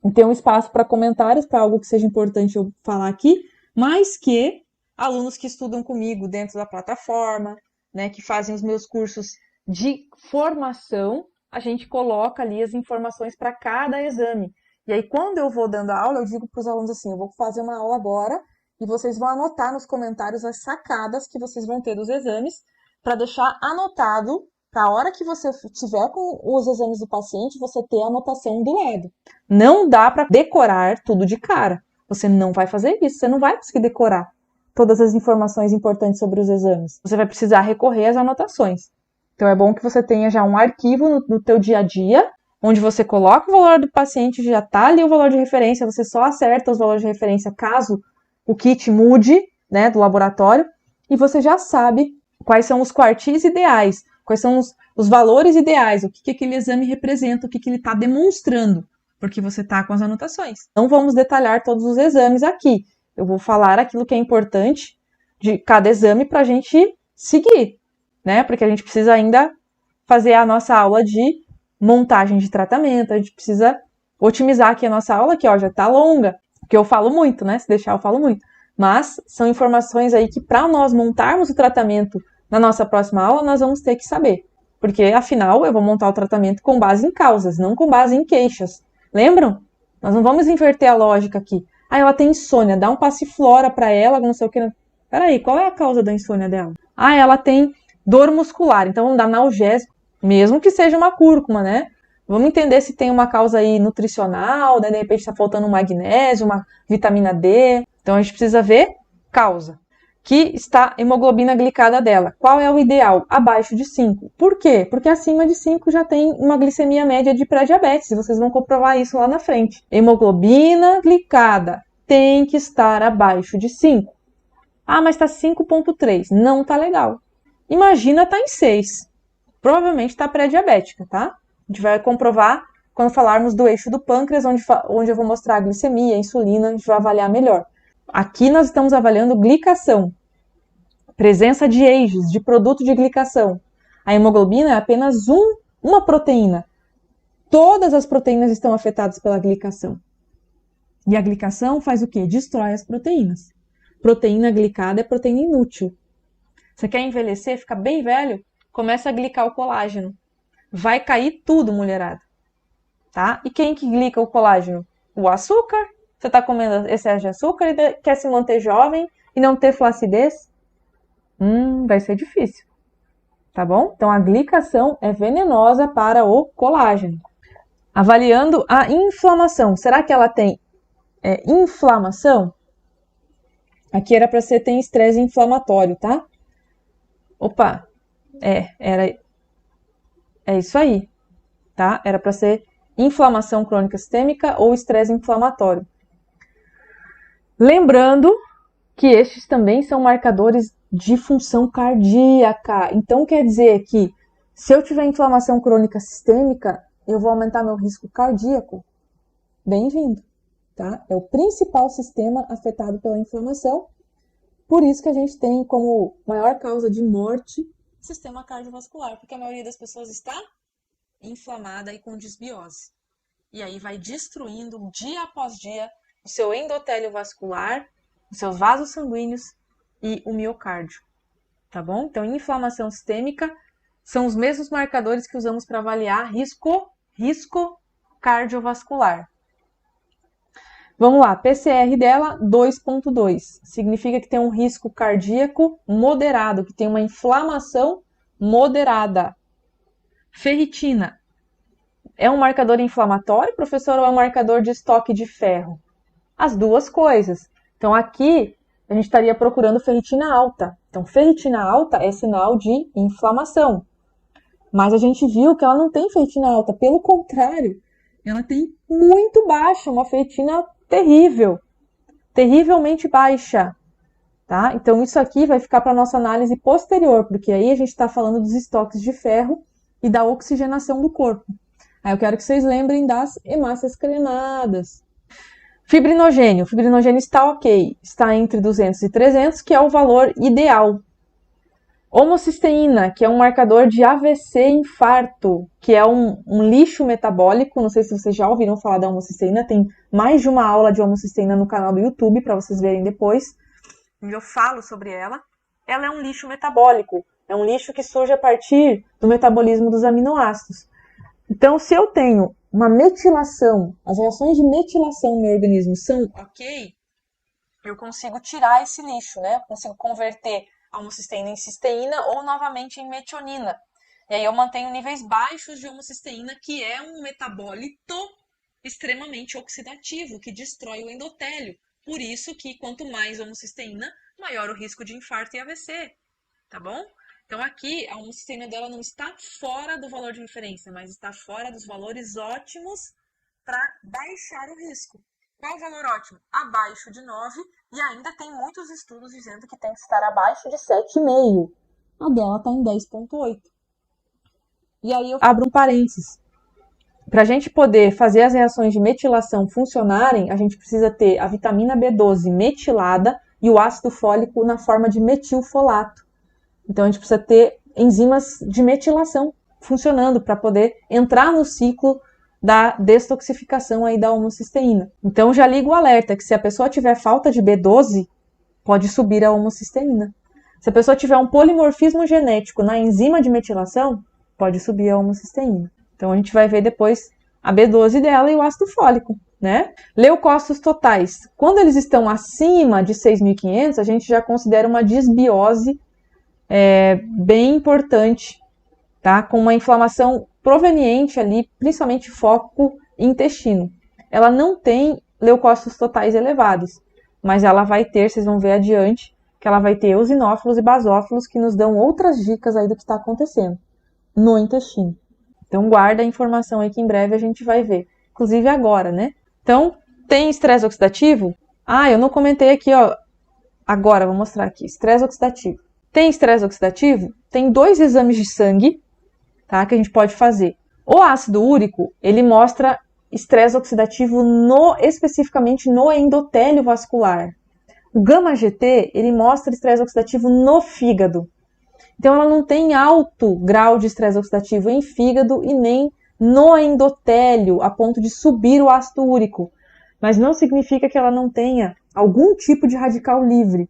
E tem um espaço para comentários, para algo que seja importante eu falar aqui, mas que alunos que estudam comigo dentro da plataforma, né, que fazem os meus cursos de formação, a gente coloca ali as informações para cada exame. E aí, quando eu vou dando a aula, eu digo para os alunos assim, eu vou fazer uma aula agora e vocês vão anotar nos comentários as sacadas que vocês vão ter dos exames, para deixar anotado, para a hora que você tiver com os exames do paciente, você ter a anotação do lado. Não dá para decorar tudo de cara. Você não vai fazer isso, você não vai conseguir decorar todas as informações importantes sobre os exames. Você vai precisar recorrer às anotações. Então é bom que você tenha já um arquivo no teu dia a dia, onde você coloca o valor do paciente, já está ali o valor de referência, você só acerta os valores de referência caso o kit mude, né, do laboratório, e você já sabe quais são os quartis ideais, quais são os valores ideais, o que aquele exame representa, o que ele está demonstrando, porque você está com as anotações. Não vamos detalhar todos os exames aqui, eu vou falar aquilo que é importante de cada exame para a gente seguir, né, porque a gente precisa ainda fazer a nossa aula de montagem de tratamento, a gente precisa otimizar aqui a nossa aula, que ó, já está longa, porque eu falo muito, né? Se deixar, eu falo muito. Mas são informações aí que, para nós montarmos o tratamento na nossa próxima aula, nós vamos ter que saber. Porque, afinal, eu vou montar o tratamento com base em causas, não com base em queixas. Lembram? Nós não vamos inverter a lógica aqui. Ah, ela tem insônia, dá um passiflora para ela, não sei o que. Peraí, qual é a causa da insônia dela? Ah, ela tem dor muscular, então vamos dar analgésico, mesmo que seja uma cúrcuma, né? Vamos entender se tem uma causa aí nutricional, né? De repente está faltando um magnésio, uma vitamina D. Então a gente precisa ver causa. Que está a hemoglobina glicada dela. Qual é o ideal? Abaixo de 5. Por quê? Porque acima de 5 já tem uma glicemia média de pré-diabetes. Vocês vão comprovar isso lá na frente. Hemoglobina glicada tem que estar abaixo de 5. Ah, mas está 5,3. Não está legal. Imagina tá em 6. Provavelmente está pré-diabética, tá? A gente vai comprovar quando falarmos do eixo do pâncreas, onde eu vou mostrar a glicemia, a insulina, a gente vai avaliar melhor. Aqui nós estamos avaliando glicação, presença de EIGES, de produto de glicação. A hemoglobina é apenas uma proteína. Todas as proteínas estão afetadas pela glicação. E a glicação faz o quê? Destrói as proteínas. Proteína glicada é proteína inútil. Você quer envelhecer, ficar bem velho? Começa a glicar o colágeno. Vai cair tudo, mulherada. Tá? E quem que glica o colágeno? O açúcar. Você está comendo excesso de açúcar e quer se manter jovem e não ter flacidez? Vai ser difícil. Tá bom? Então, a glicação é venenosa para o colágeno. Avaliando a inflamação. Será que ela tem inflamação? Aqui era para ser tem estresse inflamatório, tá? Opa! É isso aí, tá? Era para ser inflamação crônica sistêmica ou estresse inflamatório. Lembrando que estes também são marcadores de função cardíaca. Então, quer dizer que se eu tiver inflamação crônica sistêmica, eu vou aumentar meu risco cardíaco? Bem-vindo, tá? É o principal sistema afetado pela inflamação. Por isso que a gente tem como maior causa de morte sistema cardiovascular, porque a maioria das pessoas está inflamada e com disbiose. E aí vai destruindo dia após dia o seu endotélio vascular, os seus vasos sanguíneos e o miocárdio, tá bom? Então, inflamação sistêmica são os mesmos marcadores que usamos para avaliar risco cardiovascular. Vamos lá, PCR dela 2,2. Significa que tem um risco cardíaco moderado, que tem uma inflamação moderada. Ferritina. É um marcador inflamatório, professor, ou é um marcador de estoque de ferro? As duas coisas. Então, aqui, a gente estaria procurando ferritina alta. Então, ferritina alta é sinal de inflamação. Mas a gente viu que ela não tem ferritina alta. Pelo contrário, ela tem muito baixa, uma ferritina terrível, terrivelmente baixa, tá? Então isso aqui vai ficar para nossa análise posterior, porque aí a gente está falando dos estoques de ferro e da oxigenação do corpo. Aí eu quero que vocês lembrem das hemácias crenadas. Fibrinogênio está ok, está entre 200 e 300, que é o valor ideal. Homocisteína, que é um marcador de AVC infarto, que é um lixo metabólico. Não sei se vocês já ouviram falar da homocisteína, tem mais de uma aula de homocisteína no canal do YouTube, para vocês verem depois. Eu falo sobre ela. Ela é um lixo metabólico. É um lixo que surge a partir do metabolismo dos aminoácidos. Então, se eu tenho uma metilação, as reações de metilação no meu organismo são ok, eu consigo tirar esse lixo, né? Eu consigo converter a homocisteína em cisteína ou novamente em metionina. E aí eu mantenho níveis baixos de homocisteína, que é um metabólito extremamente oxidativo, que destrói o endotélio. Por isso que quanto mais homocisteína, maior o risco de infarto e AVC, tá bom? Então aqui a homocisteína dela não está fora do valor de referência, mas está fora dos valores ótimos para baixar o risco. Qual o valor ótimo? Abaixo de 9, e ainda tem muitos estudos dizendo que tem que estar abaixo de 7,5. A dela está em 10,8. E aí eu abro um parênteses. Para a gente poder fazer as reações de metilação funcionarem, a gente precisa ter a vitamina B12 metilada e o ácido fólico na forma de metilfolato. Então a gente precisa ter enzimas de metilação funcionando para poder entrar no ciclo da destoxificação aí da homocisteína. Então já liga o alerta que se a pessoa tiver falta de B12, pode subir a homocisteína. Se a pessoa tiver um polimorfismo genético na enzima de metilação, pode subir a homocisteína. Então a gente vai ver depois a B12 dela e o ácido fólico, né? Leucócitos totais. Quando eles estão acima de 6.500, a gente já considera uma disbiose bem importante, tá? Com uma inflamação proveniente ali, principalmente foco intestino. Ela não tem leucócitos totais elevados, mas ela vai ter, vocês vão ver adiante, que ela vai ter eosinófilos e basófilos que nos dão outras dicas aí do que está acontecendo no intestino. Então guarda a informação aí que em breve a gente vai ver. Inclusive agora, né? Então, tem estresse oxidativo? Eu não comentei aqui, ó. Agora, vou mostrar aqui. Estresse oxidativo. Tem estresse oxidativo? Tem 2 exames de sangue, tá? Que a gente pode fazer. O ácido úrico, ele mostra estresse oxidativo especificamente no endotélio vascular. O gama-GT, ele mostra estresse oxidativo no fígado. Então, ela não tem alto grau de estresse oxidativo em fígado e nem no endotélio, a ponto de subir o ácido úrico. Mas não significa que ela não tenha algum tipo de radical livre.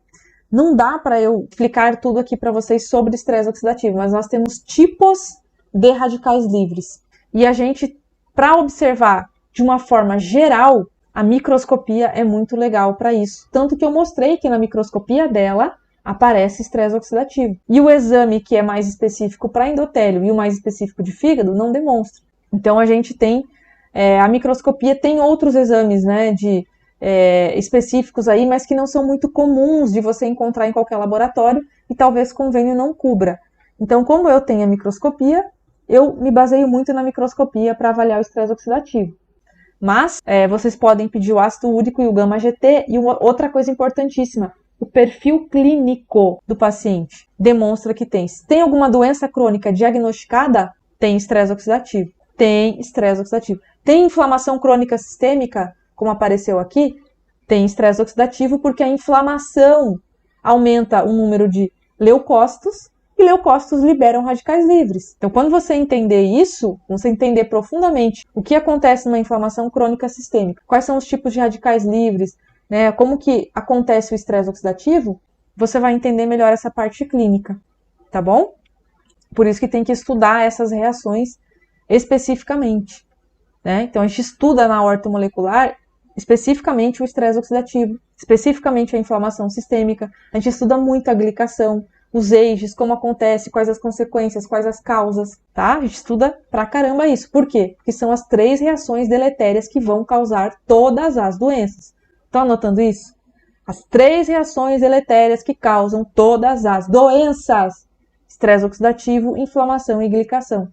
Não dá para eu explicar tudo aqui para vocês sobre estresse oxidativo, mas nós temos tipos de radicais livres. E a gente, para observar de uma forma geral, a microscopia é muito legal para isso. Tanto que eu mostrei que na microscopia dela aparece estresse oxidativo. E o exame que é mais específico para endotélio e o mais específico de fígado não demonstra. Então a gente tem, a microscopia tem outros exames, né, específicos aí, mas que não são muito comuns de você encontrar em qualquer laboratório e talvez convênio não cubra. Então, como eu tenho a microscopia, eu me baseio muito na microscopia para avaliar o estresse oxidativo. Mas vocês podem pedir o ácido úrico e o gama-GT. E outra coisa importantíssima, o perfil clínico do paciente demonstra que tem. Se tem alguma doença crônica diagnosticada, tem estresse oxidativo. Tem estresse oxidativo. Tem inflamação crônica sistêmica, como apareceu aqui, tem estresse oxidativo porque a inflamação aumenta o número de leucócitos e leucócitos liberam radicais livres. Então, quando você entender isso, você entender profundamente o que acontece numa inflamação crônica sistêmica, quais são os tipos de radicais livres, né, como que acontece o estresse oxidativo, você vai entender melhor essa parte clínica, tá bom? Por isso que tem que estudar essas reações especificamente, né? Então, a gente estuda na ortomolecular especificamente o estresse oxidativo, especificamente a inflamação sistêmica, a gente estuda muito a glicação, os AGEs, como acontece, quais as consequências, quais as causas, tá? A gente estuda pra caramba isso. Por quê? Porque são as 3 reações deletérias que vão causar todas as doenças. Estão anotando isso? As 3 reações deletérias que causam todas as doenças. Estresse oxidativo, inflamação e glicação.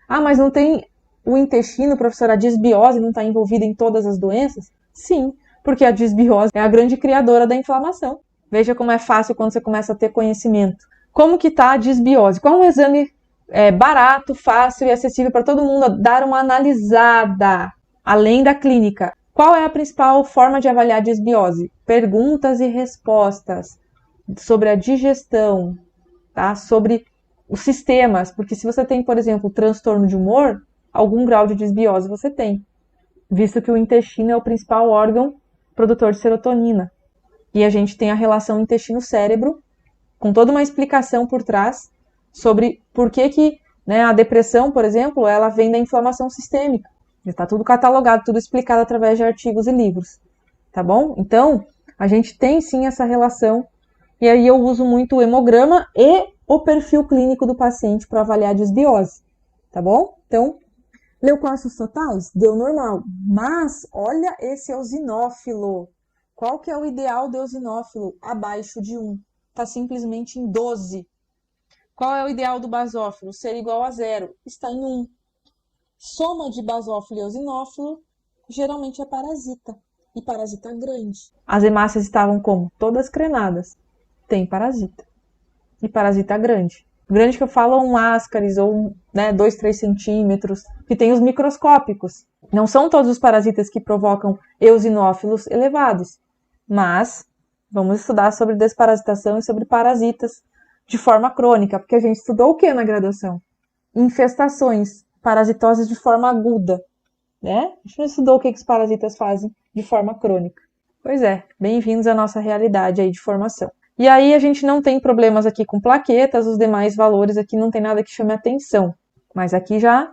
Mas não tem o intestino, professora, a disbiose não está envolvida em todas as doenças? Sim, porque a disbiose é a grande criadora da inflamação. Veja como é fácil quando você começa a ter conhecimento. Como que está a disbiose? Qual é um exame barato, fácil e acessível para todo mundo dar uma analisada, além da clínica? Qual é a principal forma de avaliar a disbiose? Perguntas e respostas sobre a digestão, tá? Sobre os sistemas, porque se você tem, por exemplo, transtorno de humor, algum grau de disbiose você tem, visto que o intestino é o principal órgão produtor de serotonina. E a gente tem a relação intestino-cérebro, com toda uma explicação por trás, sobre por que, né, a depressão, por exemplo, ela vem da inflamação sistêmica. Está tudo catalogado, tudo explicado através de artigos e livros, tá bom? Então, a gente tem sim essa relação, e aí eu uso muito o hemograma e o perfil clínico do paciente para avaliar a desbiose, tá bom? Então, leucócitos totais, deu normal, mas olha esse eosinófilo. Qual que é o ideal do eosinófilo? Abaixo de 1, está simplesmente em 12. Qual é o ideal do basófilo? Ser igual a 0, está em 1. Soma de basófilo e eosinófilo geralmente é parasita, e parasita grande. As hemácias estavam como? Todas crenadas. Tem parasita. E parasita grande. Grande que eu falo um ascaris, ou 2, 3 centímetros, que tem os microscópicos. Não são todos os parasitas que provocam eosinófilos elevados, mas vamos estudar sobre desparasitação e sobre parasitas de forma crônica, porque a gente estudou o que na graduação? Infestações, parasitoses de forma aguda, né? A gente não estudou o que os parasitas fazem de forma crônica. Pois é, bem-vindos à nossa realidade aí de formação. E aí a gente não tem problemas aqui com plaquetas, os demais valores aqui não tem nada que chame atenção. Mas aqui já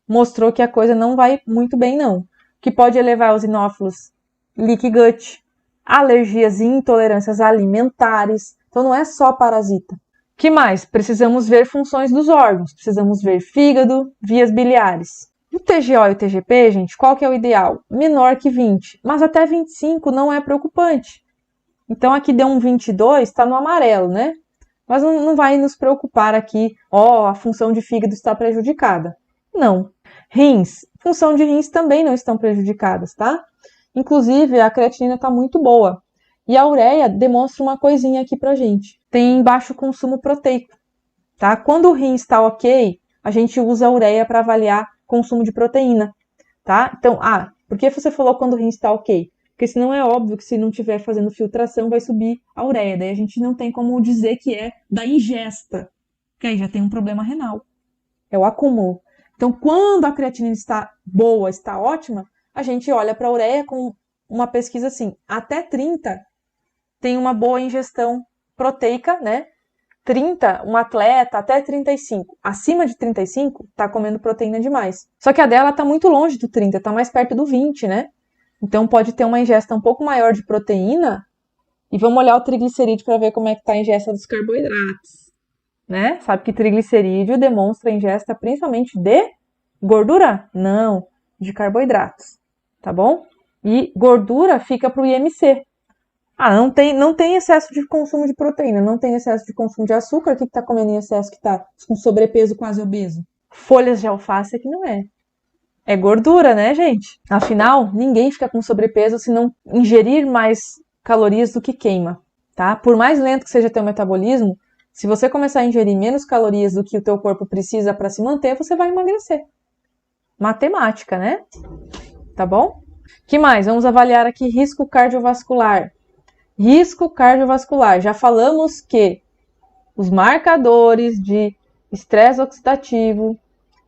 mostrou que a coisa não vai muito bem, não. O que pode elevar os eosinófilos? Leaky gut, alergias e intolerâncias alimentares. Então não é só parasita. O que mais? Precisamos ver funções dos órgãos. Precisamos ver fígado, vias biliares. O TGO e o TGP, gente, qual que é o ideal? Menor que 20, mas até 25 não é preocupante. Então aqui deu um 22, está no amarelo, né? Mas não vai nos preocupar aqui, a função de fígado está prejudicada. Não. Rins, função de rins também não estão prejudicadas, tá? Inclusive a creatinina está muito boa. E a ureia demonstra uma coisinha aqui pra gente. Tem baixo consumo proteico, tá? Quando o rim está ok, a gente usa a ureia para avaliar consumo de proteína, tá? Então, por que você falou quando o rim está ok? Porque senão é óbvio que se não estiver fazendo filtração vai subir a ureia, daí a gente não tem como dizer que é da ingesta, porque aí já tem um problema renal, é o acúmulo. Então, quando a creatinina está boa, está ótima, a gente olha para a ureia com uma pesquisa assim, até 30 tem uma boa ingestão proteica, né? 30, um atleta, até 35. Acima de 35, tá comendo proteína demais. Só que a dela tá muito longe do 30, tá mais perto do 20, né? Então pode ter uma ingesta um pouco maior de proteína. E vamos olhar o triglicerídeo para ver como é que tá a ingesta dos carboidratos, né? Sabe que triglicerídeo demonstra a ingesta principalmente de gordura? Não, de carboidratos, tá bom? E gordura fica pro IMC. Não tem excesso de consumo de proteína, não tem excesso de consumo de açúcar. O que tá comendo em excesso que tá com sobrepeso quase obeso? Folhas de alface aqui não é. É gordura, né, gente? Afinal, ninguém fica com sobrepeso se não ingerir mais calorias do que queima, tá? Por mais lento que seja teu metabolismo, se você começar a ingerir menos calorias do que o teu corpo precisa para se manter, você vai emagrecer. Matemática, né? Tá bom? Que mais? Vamos avaliar aqui risco cardiovascular. Risco cardiovascular. Já falamos que os marcadores de estresse oxidativo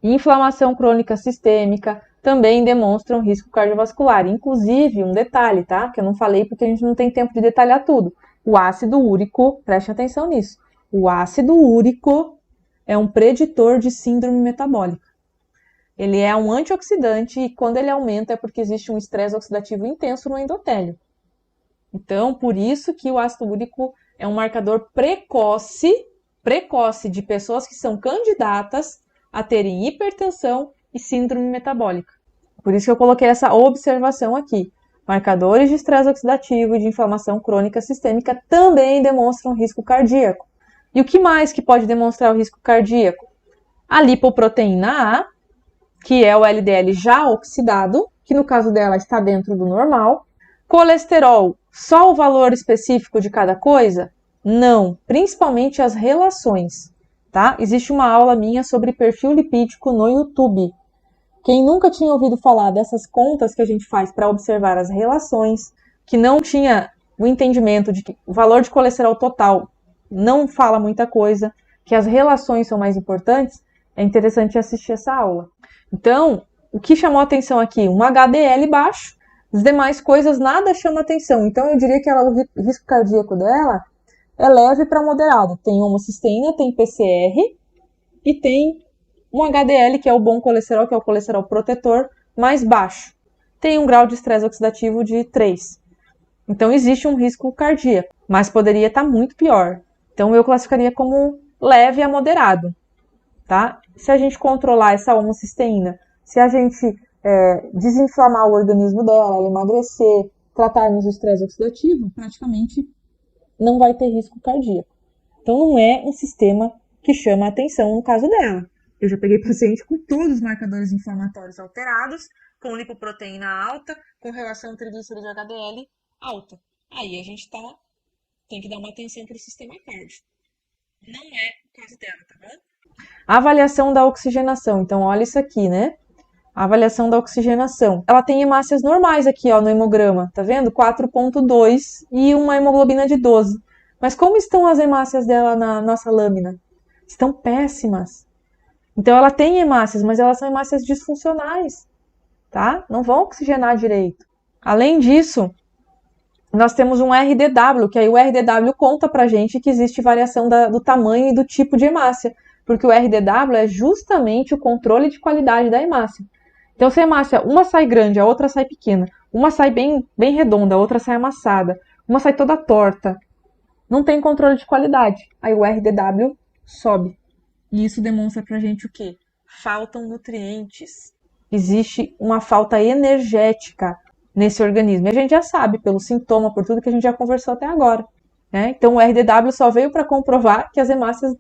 e inflamação crônica sistêmica também demonstram risco cardiovascular. Inclusive, um detalhe, tá? Que eu não falei porque a gente não tem tempo de detalhar tudo. O ácido úrico, preste atenção nisso. O ácido úrico é um preditor de síndrome metabólica. Ele é um antioxidante e quando ele aumenta é porque existe um estresse oxidativo intenso no endotélio. Então, por isso que o ácido úrico é um marcador precoce de pessoas que são candidatas a terem hipertensão e síndrome metabólica. Por isso que eu coloquei essa observação aqui. Marcadores de estresse oxidativo e de inflamação crônica sistêmica também demonstram risco cardíaco. E o que mais que pode demonstrar o risco cardíaco? A lipoproteína A, que é o LDL já oxidado, que no caso dela está dentro do normal. Colesterol, só o valor específico de cada coisa? Não, principalmente as relações, tá? Existe uma aula minha sobre perfil lipídico no YouTube. Quem nunca tinha ouvido falar dessas contas que a gente faz para observar as relações, que não tinha o entendimento de que o valor de colesterol total não fala muita coisa, que as relações são mais importantes, é interessante assistir essa aula. Então, o que chamou a atenção aqui? Um HDL baixo, as demais coisas nada chama atenção. Então, eu diria que o risco cardíaco dela é leve para moderado. Tem homocisteína, tem PCR e tem um HDL, que é o bom colesterol, que é o colesterol protetor, mais baixo. Tem um grau de estresse oxidativo de 3. Então existe um risco cardíaco, mas poderia estar muito pior. Então eu classificaria como leve a moderado, tá? Se a gente controlar essa homocisteína, se a gente desinflamar o organismo dela, ela emagrecer, tratarmos o estresse oxidativo, praticamente não vai ter risco cardíaco. Então não é um sistema que chama a atenção no caso dela. Eu já peguei paciente com todos os marcadores inflamatórios alterados, com lipoproteína alta, com relação triglicéridos HDL alta. Aí a gente tem que dar uma atenção para o sistema cardíaco. Não é o caso dela, tá bom? A avaliação da oxigenação. Então, olha isso aqui, né? A avaliação da oxigenação. Ela tem hemácias normais aqui, ó, no hemograma. Tá vendo? 4,2 e uma hemoglobina de 12. Mas como estão as hemácias dela na nossa lâmina? Estão péssimas. Então, ela tem hemácias, mas elas são hemácias disfuncionais, tá? Não vão oxigenar direito. Além disso, nós temos um RDW, que aí o RDW conta pra gente que existe variação do tamanho e do tipo de hemácia, porque o RDW é justamente o controle de qualidade da hemácia. Então, se a hemácia, uma sai grande, a outra sai pequena, uma sai bem redonda, a outra sai amassada, uma sai toda torta, não tem controle de qualidade. Aí o RDW sobe. E isso demonstra pra gente o quê? Faltam nutrientes. Existe uma falta energética nesse organismo. E a gente já sabe, pelo sintoma, por tudo que a gente já conversou até agora, né? Então o RDW só veio para comprovar que as hemácias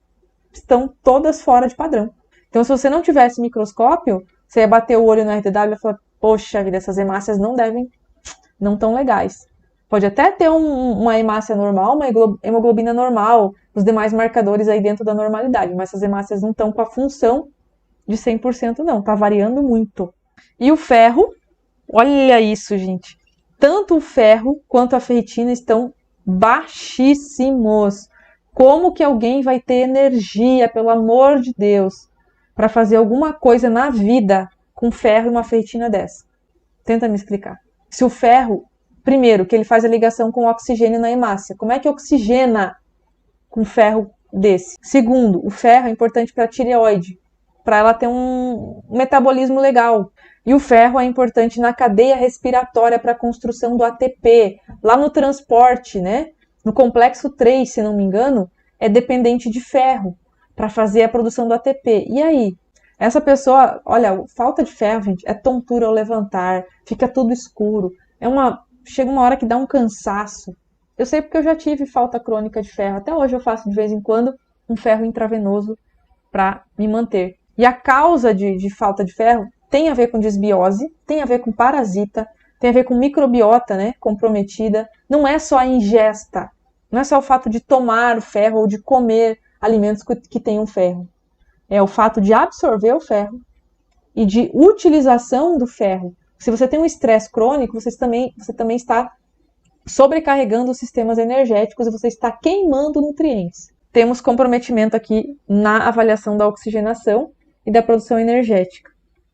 estão todas fora de padrão. Então, se você não tivesse microscópio, você ia bater o olho no RDW e falar, poxa vida, essas hemácias não tão legais. Pode até ter uma hemácia normal, uma hemoglobina normal, os demais marcadores aí dentro da normalidade, mas essas hemácias não estão com a função de 100% não, tá variando muito. E o ferro, olha isso, gente. Tanto o ferro quanto a ferritina estão baixíssimos. Como que alguém vai ter energia, pelo amor de Deus, para fazer alguma coisa na vida com ferro e uma ferritina dessa? Tenta me explicar. Se o ferro, primeiro, que ele faz a ligação com o oxigênio na hemácia. Como é que oxigena com ferro desse? Segundo, o ferro é importante para a tireoide, para ela ter um metabolismo legal. E o ferro é importante na cadeia respiratória para a construção do ATP. Lá no transporte, né? No complexo 3, se não me engano, é dependente de ferro para fazer a produção do ATP. E aí? Essa pessoa, olha, falta de ferro, gente, é tontura ao levantar, fica tudo escuro. Chega uma hora que dá um cansaço. Eu sei porque eu já tive falta crônica de ferro. Até hoje eu faço de vez em quando um ferro intravenoso para me manter. E a causa de falta de ferro tem a ver com desbiose, tem a ver com parasita, tem a ver com microbiota, né, comprometida. Não é só a ingesta, não é só o fato de tomar o ferro ou de comer alimentos que tenham ferro. É o fato de absorver o ferro e de utilização do ferro. Se você tem um estresse crônico, você também está sobrecarregando os sistemas energéticos e você está queimando nutrientes. Temos comprometimento aqui na avaliação da oxigenação e da produção energética.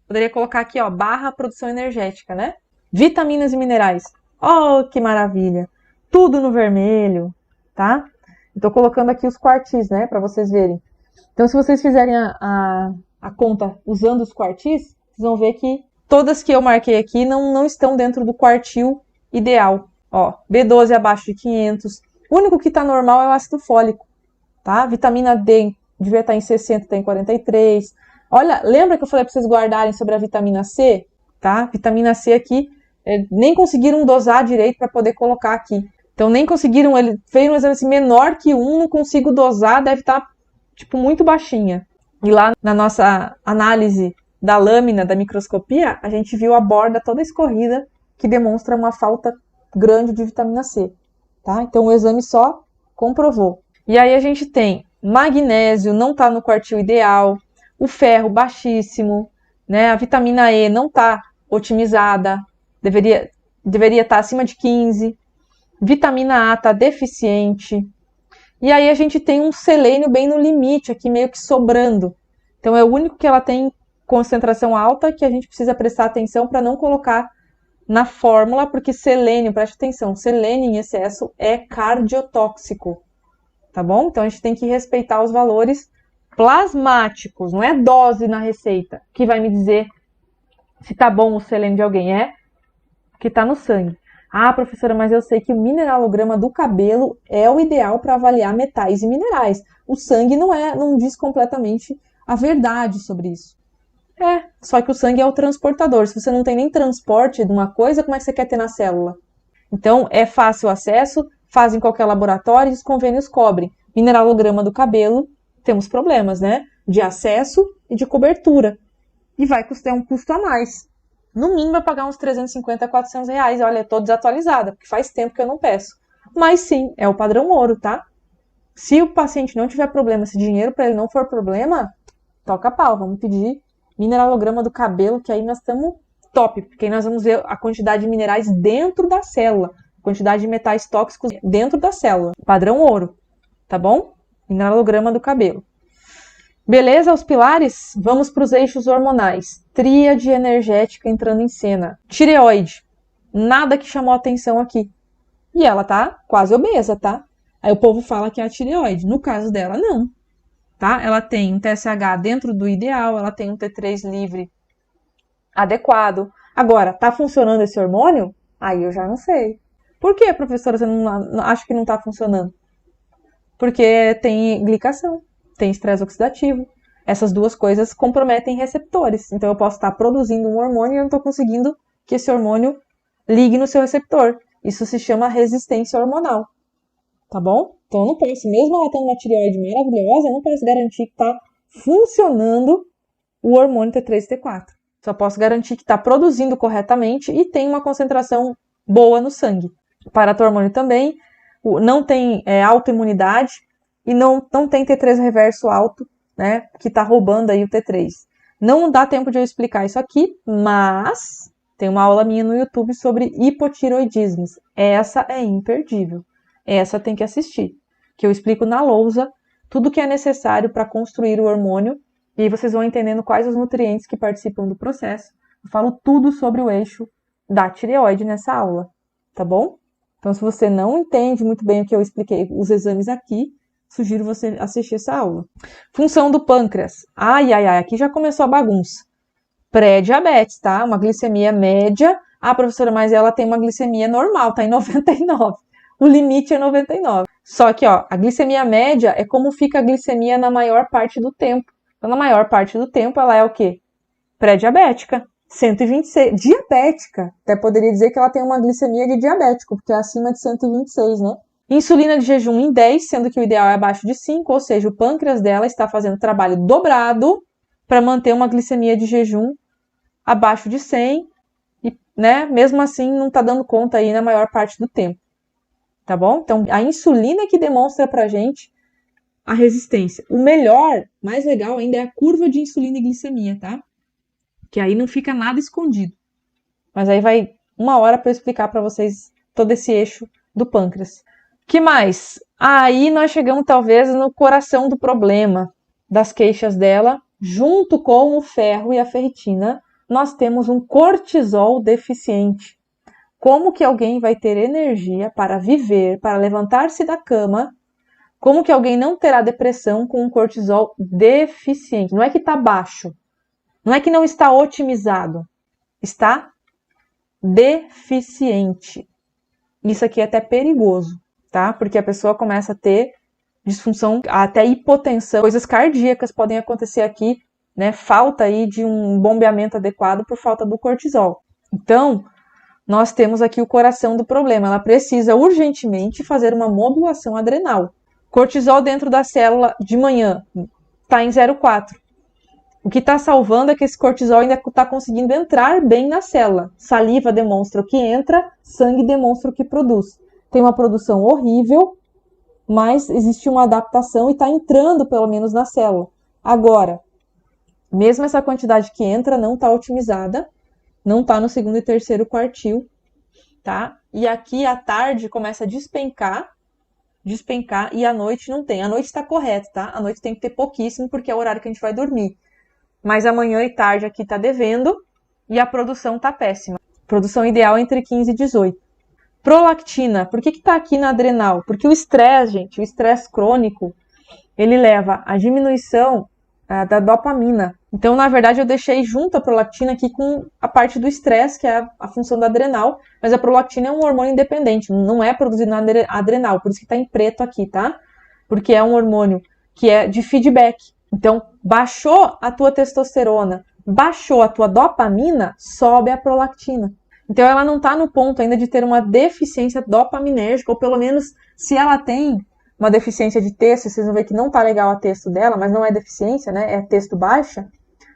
Poderia colocar aqui, ó, barra produção energética, né? Vitaminas e minerais. Oh, que maravilha! Tudo no vermelho, tá? Estou colocando aqui os quartis, né, para vocês verem. Então, se vocês fizerem a conta usando os quartis, vocês vão ver que todas que eu marquei aqui não estão dentro do quartil ideal. Ó, B12 abaixo de 500. O único que está normal é o ácido fólico, tá? Vitamina D devia estar em 60, está em 43. Olha, lembra que eu falei para vocês guardarem sobre a vitamina C? Tá? Vitamina C aqui, nem conseguiram dosar direito para poder colocar aqui. Então, nem conseguiram, ele fez um exame assim, menor que 1, não consigo dosar, deve estar, tipo, muito baixinha. E lá na nossa análise da lâmina, da microscopia, a gente viu a borda toda escorrida, que demonstra uma falta grande de vitamina C. Tá? Então, o exame só comprovou. E aí a gente tem magnésio, não está no quartil ideal, o ferro baixíssimo, né? A vitamina E não está otimizada, deveria estar acima de 15, vitamina A está deficiente, e aí a gente tem um selênio bem no limite, aqui meio que sobrando. Então é o único que ela tem concentração alta que a gente precisa prestar atenção para não colocar na fórmula, porque selênio, preste atenção, selênio em excesso é cardiotóxico, tá bom? Então a gente tem que respeitar os valores plasmáticos, não é dose na receita, que vai me dizer se tá bom o selênio de alguém, é que tá no sangue. Ah, professora, mas eu sei que o mineralograma do cabelo é o ideal para avaliar metais e minerais. O sangue não diz completamente a verdade sobre isso. Só que o sangue é o transportador. Se você não tem nem transporte de uma coisa, como é que você quer ter na célula? Então, é fácil acesso, faz em qualquer laboratório e os convênios cobrem. Mineralograma do cabelo, temos problemas, né? De acesso e de cobertura. E vai custar um custo a mais. No mínimo vai pagar uns 350 a 400 reais. Olha, eu tô desatualizada, porque faz tempo que eu não peço. Mas sim, é o padrão ouro, tá? Se o paciente não tiver problema, se dinheiro para ele não for problema, toca pau, vamos pedir mineralograma do cabelo, que aí nós estamos top, porque aí nós vamos ver a quantidade de minerais dentro da célula, a quantidade de metais tóxicos dentro da célula. Padrão ouro, tá bom? Mineralograma do cabelo. Beleza, os pilares? Vamos para os eixos hormonais. Tríade energética entrando em cena. Tireoide. Nada que chamou atenção aqui. E ela tá quase obesa, tá? Aí o povo fala que é a tireoide. No caso dela, não. Tá? Ela tem um TSH dentro do ideal, ela tem um T3 livre adequado. Agora, tá funcionando esse hormônio? Aí eu já não sei. Por que, professora, você não acha que não tá funcionando? Porque tem glicação, tem estresse oxidativo. Essas duas coisas comprometem receptores. Então eu posso estar produzindo um hormônio e eu não estou conseguindo que esse hormônio ligue no seu receptor. Isso se chama resistência hormonal. Tá bom? Então eu não posso, mesmo ela tendo uma tireoide maravilhosa, eu não posso garantir que está funcionando o hormônio T3 e T4. Só posso garantir que está produzindo corretamente e tem uma concentração boa no sangue. O paratormônio também não tem autoimunidade e não tem T3 reverso alto, né, que está roubando aí o T3. Não dá tempo de eu explicar isso aqui, mas tem uma aula minha no YouTube sobre hipotiroidismos. Essa é imperdível. Essa tem que assistir, que eu explico na lousa tudo que é necessário para construir o hormônio e aí vocês vão entendendo quais os nutrientes que participam do processo. Eu falo tudo sobre o eixo da tireoide nessa aula, tá bom? Então, se você não entende muito bem o que eu expliquei, os exames aqui, sugiro você assistir essa aula. Função do pâncreas. Ai, aqui já começou a bagunça. Pré-diabetes, tá? Uma glicemia média. Ah, professora, mas ela tem uma glicemia normal, tá em 99. O limite é 99. Só que, ó, a glicemia média é como fica a glicemia na maior parte do tempo. Então, na maior parte do tempo, ela é o quê? Pré-diabética. 126. Diabética. Até poderia dizer que ela tem uma glicemia de diabético, porque é acima de 126, né? Insulina de jejum em 10, sendo que o ideal é abaixo de 5, ou seja, o pâncreas dela está fazendo trabalho dobrado para manter uma glicemia de jejum abaixo de 100, e, né, mesmo assim não está dando conta aí na maior parte do tempo. Tá bom? Então, a insulina que demonstra pra gente a resistência. O melhor, mais legal ainda, é a curva de insulina e glicemia, tá? Que aí não fica nada escondido. Mas aí vai uma hora para eu explicar para vocês todo esse eixo do pâncreas. Que mais? Aí nós chegamos talvez no coração do problema das queixas dela, junto com o ferro e a ferritina, nós temos um cortisol deficiente. Como que alguém vai ter energia para viver, para levantar-se da cama? Como que alguém não terá depressão com um cortisol deficiente? Não é que está baixo, não é que não está otimizado, está deficiente. Isso aqui é até perigoso, tá? Porque a pessoa começa a ter disfunção, até hipotensão, coisas cardíacas podem acontecer aqui, né? Falta aí de um bombeamento adequado por falta do cortisol. Então, nós temos aqui o coração do problema. Ela precisa urgentemente fazer uma modulação adrenal. Cortisol dentro da célula de manhã está em 0,4. O que está salvando é que esse cortisol ainda está conseguindo entrar bem na célula. Saliva demonstra o que entra, sangue demonstra o que produz. Tem uma produção horrível, mas existe uma adaptação e está entrando pelo menos na célula. Agora, mesmo essa quantidade que entra não está otimizada, não está no segundo e terceiro quartil, tá? E aqui à tarde começa a despencar e à noite não tem. À noite está correto, tá? À noite tem que ter pouquíssimo porque é o horário que a gente vai dormir. Mas amanhã e tarde aqui tá devendo e a produção tá péssima. Produção ideal é entre 15 e 18. Prolactina, por que tá aqui na adrenal? Porque o estresse, gente, o estresse crônico, ele leva à diminuição da dopamina. Então, na verdade, eu deixei junto a prolactina aqui com a parte do estresse, que é a função da adrenal, mas a prolactina é um hormônio independente, não é produzido na adrenal, por isso que está em preto aqui, tá? Porque é um hormônio que é de feedback. Então, baixou a tua testosterona, baixou a tua dopamina, sobe a prolactina. Então, ela não está no ponto ainda de ter uma deficiência dopaminérgica, ou pelo menos, se ela tem uma deficiência de texto, vocês vão ver que não está legal a texto dela, mas não é deficiência, né? É texto baixa,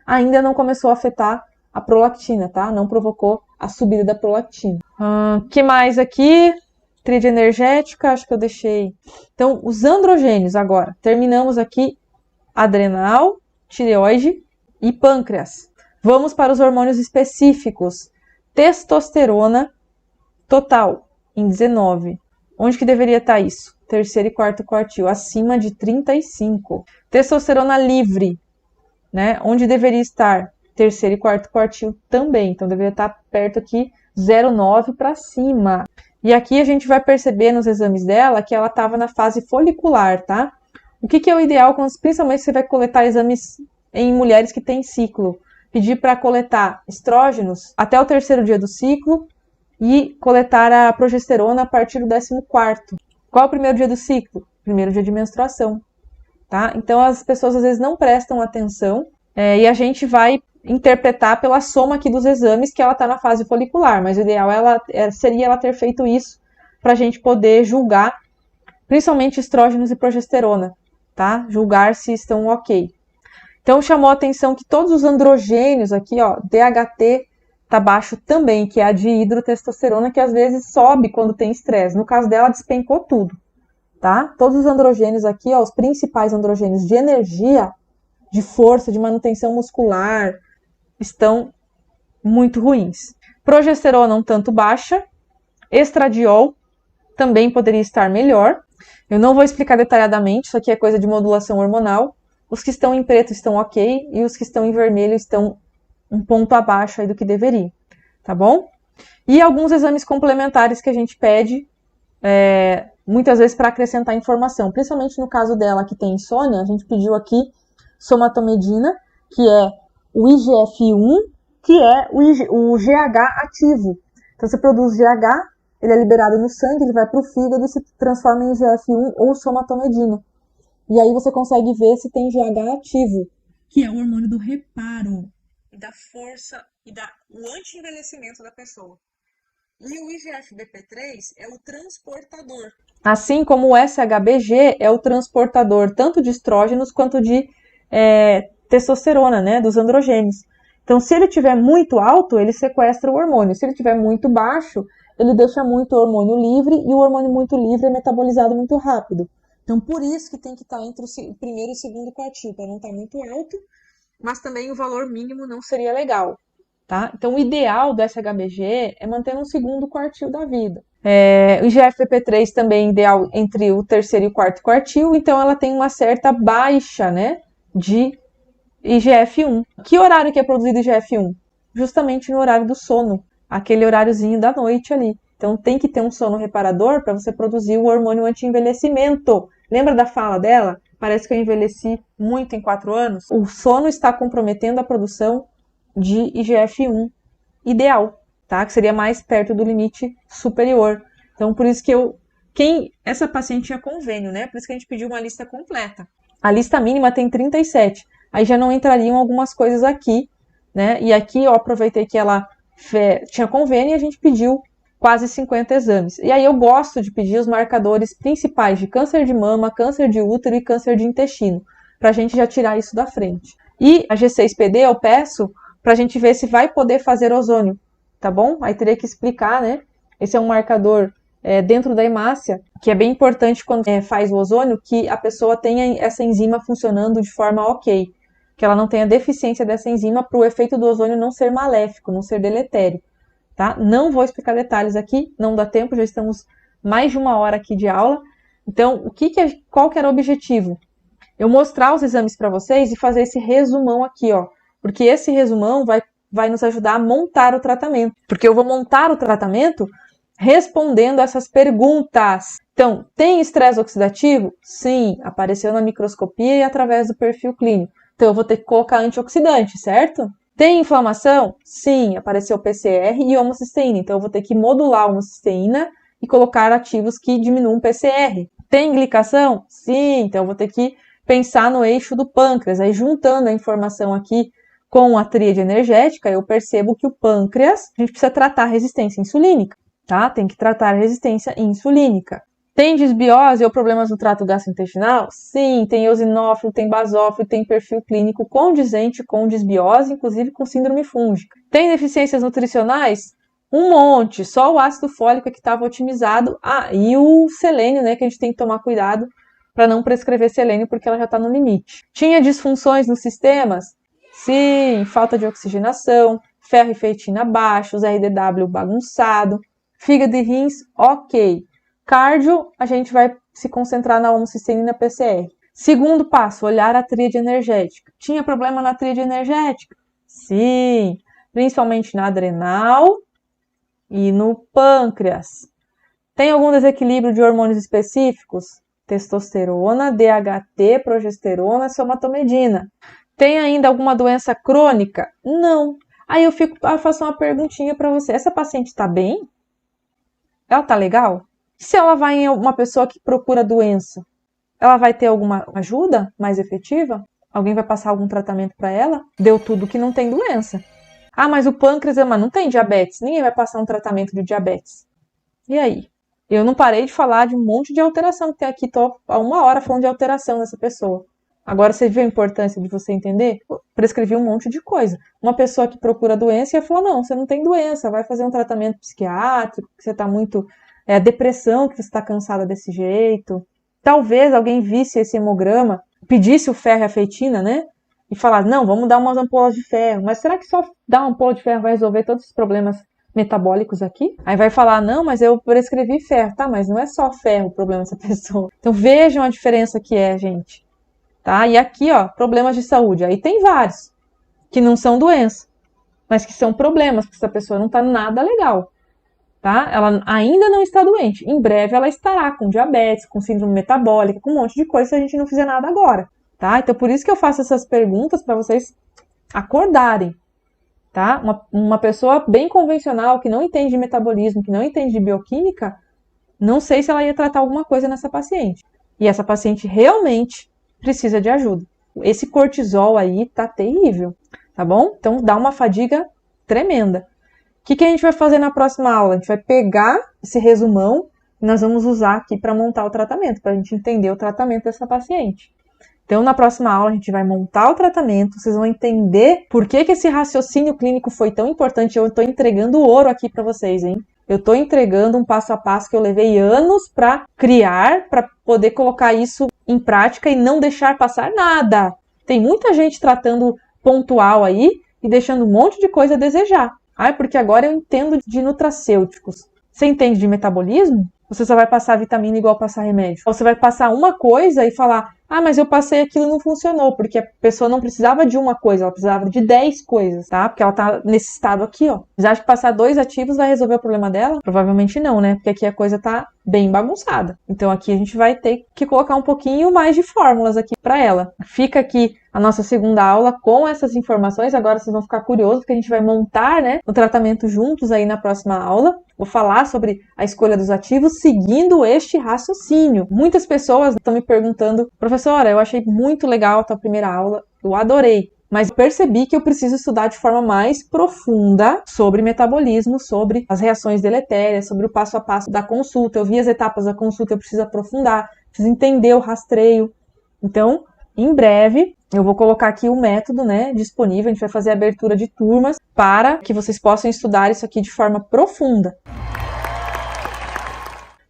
ainda não começou a afetar a prolactina, tá? Não provocou a subida da prolactina. Que mais aqui? Tríade energética, acho que eu deixei. Então, os androgênios agora. Terminamos aqui adrenal, tireoide e pâncreas. Vamos para os hormônios específicos. Testosterona total, em 19. Onde que deveria estar isso? Terceiro e quarto quartil, acima de 35. Testosterona livre, né? Onde deveria estar? Terceiro e quarto quartil também. Então, deveria estar perto aqui, 0,9 para cima. E aqui a gente vai perceber nos exames dela que ela estava na fase folicular, tá? O que é o ideal, principalmente se você vai coletar exames em mulheres que têm ciclo? Pedir para coletar estrógenos até o terceiro dia do ciclo e coletar a progesterona a partir do 14º. Qual é o primeiro dia do ciclo? Primeiro dia de menstruação, tá? Então as pessoas às vezes não prestam atenção e a gente vai interpretar pela soma aqui dos exames que ela está na fase folicular, mas o ideal seria ela ter feito isso para a gente poder julgar, principalmente estrógenos e progesterona, tá? Julgar se estão ok. Então chamou a atenção que todos os androgênios aqui, ó, DHT tá baixo também, que é a de hidrotestosterona, que às vezes sobe quando tem estresse. No caso dela, despencou tudo, tá? Todos os androgênios aqui, ó, os principais androgênios de energia, de força, de manutenção muscular, estão muito ruins. Progesterona um tanto baixa, estradiol também poderia estar melhor. Eu não vou explicar detalhadamente, isso aqui é coisa de modulação hormonal. Os que estão em preto estão ok, e os que estão em vermelho estão um ponto abaixo aí do que deveria, tá bom? E alguns exames complementares que a gente pede, muitas vezes para acrescentar informação, principalmente no caso dela que tem insônia, a gente pediu aqui somatomedina, que é o IGF-1, que é o GH ativo. Então você produz GH, ele é liberado no sangue, ele vai para o fígado e se transforma em IGF-1 ou somatomedina. E aí você consegue ver se tem GH ativo, que é o hormônio do reparo, e da força e o anti-envelhecimento da pessoa. E o IGF-BP3 é o transportador. Assim como o SHBG é o transportador tanto de estrógenos quanto de testosterona, né, dos androgênios. Então, se ele tiver muito alto, ele sequestra o hormônio. Se ele tiver muito baixo, ele deixa muito hormônio livre, e o hormônio muito livre é metabolizado muito rápido. Então, por isso que tem que estar entre o primeiro e o segundo quartil, para não estar muito alto, mas também o valor mínimo não seria legal, tá? Então, o ideal do SHBG é manter um segundo quartil da vida. O IGF-BP3 também é ideal entre o terceiro e o quarto quartil, então ela tem uma certa baixa, né, de IGF-1. Que horário que é produzido IGF-1? Justamente no horário do sono, aquele horáriozinho da noite ali. Então, tem que ter um sono reparador para você produzir o hormônio anti-envelhecimento. Lembra da fala dela? Parece que eu envelheci muito em 4 anos. O sono está comprometendo a produção de IGF-1 ideal, tá? Que seria mais perto do limite superior. Então, por isso que essa paciente tinha convênio, né? Por isso que a gente pediu uma lista completa. A lista mínima tem 37. Aí já não entrariam algumas coisas aqui, né? E aqui eu aproveitei que ela tinha convênio e a gente pediu quase 50 exames. E aí eu gosto de pedir os marcadores principais de câncer de mama, câncer de útero e câncer de intestino, para a gente já tirar isso da frente. E a G6PD eu peço para a gente ver se vai poder fazer ozônio, tá bom? Aí teria que explicar, né? Esse é um marcador dentro da hemácia, que é bem importante quando faz o ozônio, que a pessoa tenha essa enzima funcionando de forma ok, que ela não tenha deficiência dessa enzima para o efeito do ozônio não ser maléfico, não ser deletério. Tá? Não vou explicar detalhes aqui, não dá tempo, já estamos mais de 1 hora aqui de aula. Então, qual que era o objetivo? Eu mostrar os exames para vocês e fazer esse resumão aqui, ó. Porque esse resumão vai nos ajudar a montar o tratamento. Porque eu vou montar o tratamento respondendo essas perguntas. Então, tem estresse oxidativo? Sim, apareceu na microscopia e através do perfil clínico. Então, eu vou ter que colocar antioxidante, certo? Tem inflamação? Sim, apareceu PCR e homocisteína. Então, eu vou ter que modular a homocisteína e colocar ativos que diminuam o PCR. Tem glicação? Sim, então eu vou ter que pensar no eixo do pâncreas. Aí, juntando a informação aqui com a tríade energética, eu percebo que o pâncreas, a gente precisa tratar a resistência insulínica, tá? Tem que tratar a resistência insulínica. Tem desbiose ou problemas no trato gastrointestinal? Sim, tem eosinófilo, tem basófilo, tem perfil clínico condizente com desbiose, inclusive com síndrome fúngica. Tem deficiências nutricionais? Um monte, só o ácido fólico é que estava otimizado. Ah, e o selênio, né, que a gente tem que tomar cuidado para não prescrever selênio, porque ela já está no limite. Tinha disfunções nos sistemas? Sim, falta de oxigenação, ferro e ferritina baixos, RDW bagunçado, fígado e rins, ok. Cardio, a gente vai se concentrar na homocisteína e na PCR. Segundo passo, olhar a tríade energética. Tinha problema na tríade energética? Sim, principalmente na adrenal e no pâncreas. Tem algum desequilíbrio de hormônios específicos? Testosterona, DHT, progesterona, somatomedina. Tem ainda alguma doença crônica? Não. Aí eu faço uma perguntinha para você. Essa paciente está bem? Ela está legal? Se ela vai em uma pessoa que procura doença, ela vai ter alguma ajuda mais efetiva? Alguém vai passar algum tratamento para ela? Deu tudo que não tem doença. Ah, mas o pâncreas, mas não tem diabetes. Ninguém vai passar um tratamento de diabetes. E aí? Eu não parei de falar de um monte de alteração que tem aqui. Tô há 1 hora falando de alteração dessa pessoa. Agora você viu a importância de você entender? Prescrevi um monte de coisa. Uma pessoa que procura doença ia falar, não, você não tem doença, vai fazer um tratamento psiquiátrico, que você está muito... depressão, que você está cansada desse jeito. Talvez alguém visse esse hemograma, pedisse o ferro e a ferritina, né? E falar, não, vamos dar umas ampolas de ferro. Mas será que só dar uma ampola de ferro vai resolver todos os problemas metabólicos aqui? Aí vai falar, não, mas eu prescrevi ferro. Tá, mas não é só ferro o problema dessa pessoa. Então vejam a diferença que é, gente. Tá? E aqui, ó, problemas de saúde. Aí tem vários, que não são doença, mas que são problemas, porque essa pessoa não tá nada legal. Tá? Ela ainda não está doente. Em breve ela estará com diabetes, com síndrome metabólica, com um monte de coisa se a gente não fizer nada agora. Tá? Então por isso que eu faço essas perguntas para vocês acordarem. Tá? Uma pessoa bem convencional, que não entende de metabolismo, que não entende de bioquímica, não sei se ela ia tratar alguma coisa nessa paciente. E essa paciente realmente precisa de ajuda. Esse cortisol aí tá terrível, tá bom? Então dá uma fadiga tremenda. O que a gente vai fazer na próxima aula? A gente vai pegar esse resumão e nós vamos usar aqui para montar o tratamento, para a gente entender o tratamento dessa paciente. Então, na próxima aula, a gente vai montar o tratamento, vocês vão entender por que esse raciocínio clínico foi tão importante. Eu estou entregando ouro aqui para vocês, hein? Eu estou entregando um passo a passo que eu levei anos para criar, para poder colocar isso em prática e não deixar passar nada. Tem muita gente tratando pontual aí e deixando um monte de coisa a desejar. Ah, porque agora eu entendo de nutracêuticos. Você entende de metabolismo? Você só vai passar vitamina igual passar remédio. Ou você vai passar uma coisa e falar, ah, mas eu passei aquilo e não funcionou, porque a pessoa não precisava de uma coisa, ela precisava de 10 coisas, tá? Porque ela tá nesse estado aqui, ó. Você acha que passar 2 ativos vai resolver o problema dela? Provavelmente não, né? Porque aqui a coisa tá bem bagunçada. Então aqui a gente vai ter que colocar um pouquinho mais de fórmulas aqui pra ela. Fica aqui a nossa segunda aula com essas informações. Agora vocês vão ficar curiosos, porque a gente vai montar, né, o tratamento juntos aí na próxima aula. Vou falar sobre a escolha dos ativos seguindo este raciocínio. Muitas pessoas estão me perguntando, professora, eu achei muito legal a tua primeira aula, eu adorei, mas eu percebi que eu preciso estudar de forma mais profunda sobre metabolismo, sobre as reações deletérias, sobre o passo a passo da consulta. Eu vi as etapas da consulta, eu preciso aprofundar, preciso entender o rastreio. Então, em breve, eu vou colocar aqui o método, né, disponível. A gente vai fazer a abertura de turmas para que vocês possam estudar isso aqui de forma profunda.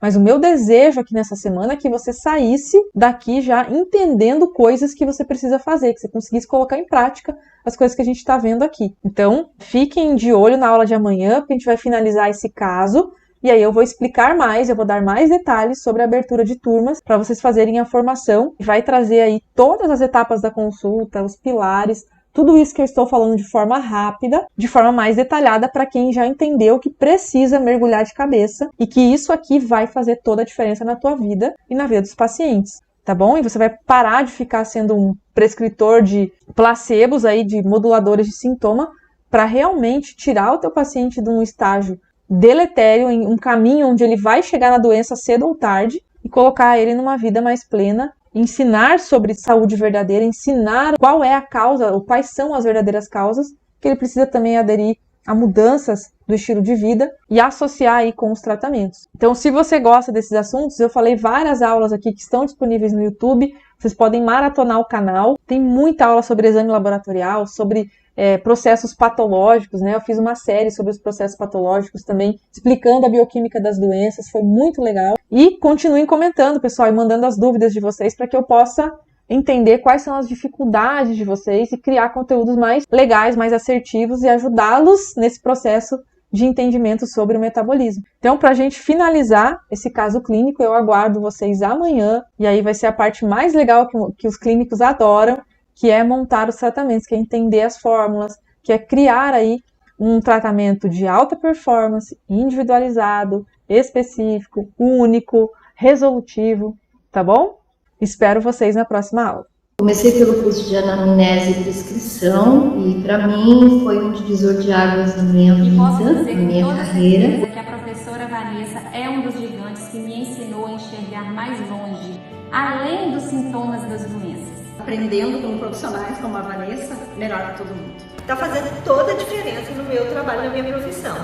Mas o meu desejo aqui nessa semana é que você saísse daqui já entendendo coisas que você precisa fazer, que você conseguisse colocar em prática as coisas que a gente está vendo aqui. Então, fiquem de olho na aula de amanhã, porque a gente vai finalizar esse caso. E aí eu vou explicar mais, eu vou dar mais detalhes sobre a abertura de turmas para vocês fazerem a formação. Vai trazer aí todas as etapas da consulta, os pilares, tudo isso que eu estou falando de forma rápida, de forma mais detalhada para quem já entendeu que precisa mergulhar de cabeça e que isso aqui vai fazer toda a diferença na tua vida e na vida dos pacientes, tá bom? E você vai parar de ficar sendo um prescritor de placebos aí, de moduladores de sintoma, para realmente tirar o teu paciente de um estágio deletério, em um caminho onde ele vai chegar na doença cedo ou tarde e colocar ele numa vida mais plena, ensinar sobre saúde verdadeira, ensinar qual é a causa, ou quais são as verdadeiras causas, que ele precisa também aderir a mudanças do estilo de vida e associar aí com os tratamentos. Então, se você gosta desses assuntos, eu falei várias aulas aqui que estão disponíveis no YouTube, vocês podem maratonar o canal, tem muita aula sobre exame laboratorial, sobre processos patológicos, né? Eu fiz uma série sobre os processos patológicos também, explicando a bioquímica das doenças, foi muito legal. E continuem comentando, pessoal, e mandando as dúvidas de vocês para que eu possa entender quais são as dificuldades de vocês e criar conteúdos mais legais, mais assertivos e ajudá-los nesse processo de entendimento sobre o metabolismo. Então, para a gente finalizar esse caso clínico, eu aguardo vocês amanhã, e aí vai ser a parte mais legal que os clínicos adoram, que é montar os tratamentos, que é entender as fórmulas, que é criar aí um tratamento de alta performance, individualizado, específico, único, resolutivo, tá bom? Espero vocês na próxima aula. Comecei pelo curso de anamnese e prescrição e para mim foi um divisor de águas na minha vida, na minha carreira. Que a professora Vanessa é um dos gigantes que me ensinou a enxergar mais longe, além dos sintomas das doenças. Aprendendo com profissionais como a Vanessa, melhora todo mundo. Está fazendo toda a diferença no meu trabalho, na minha profissão.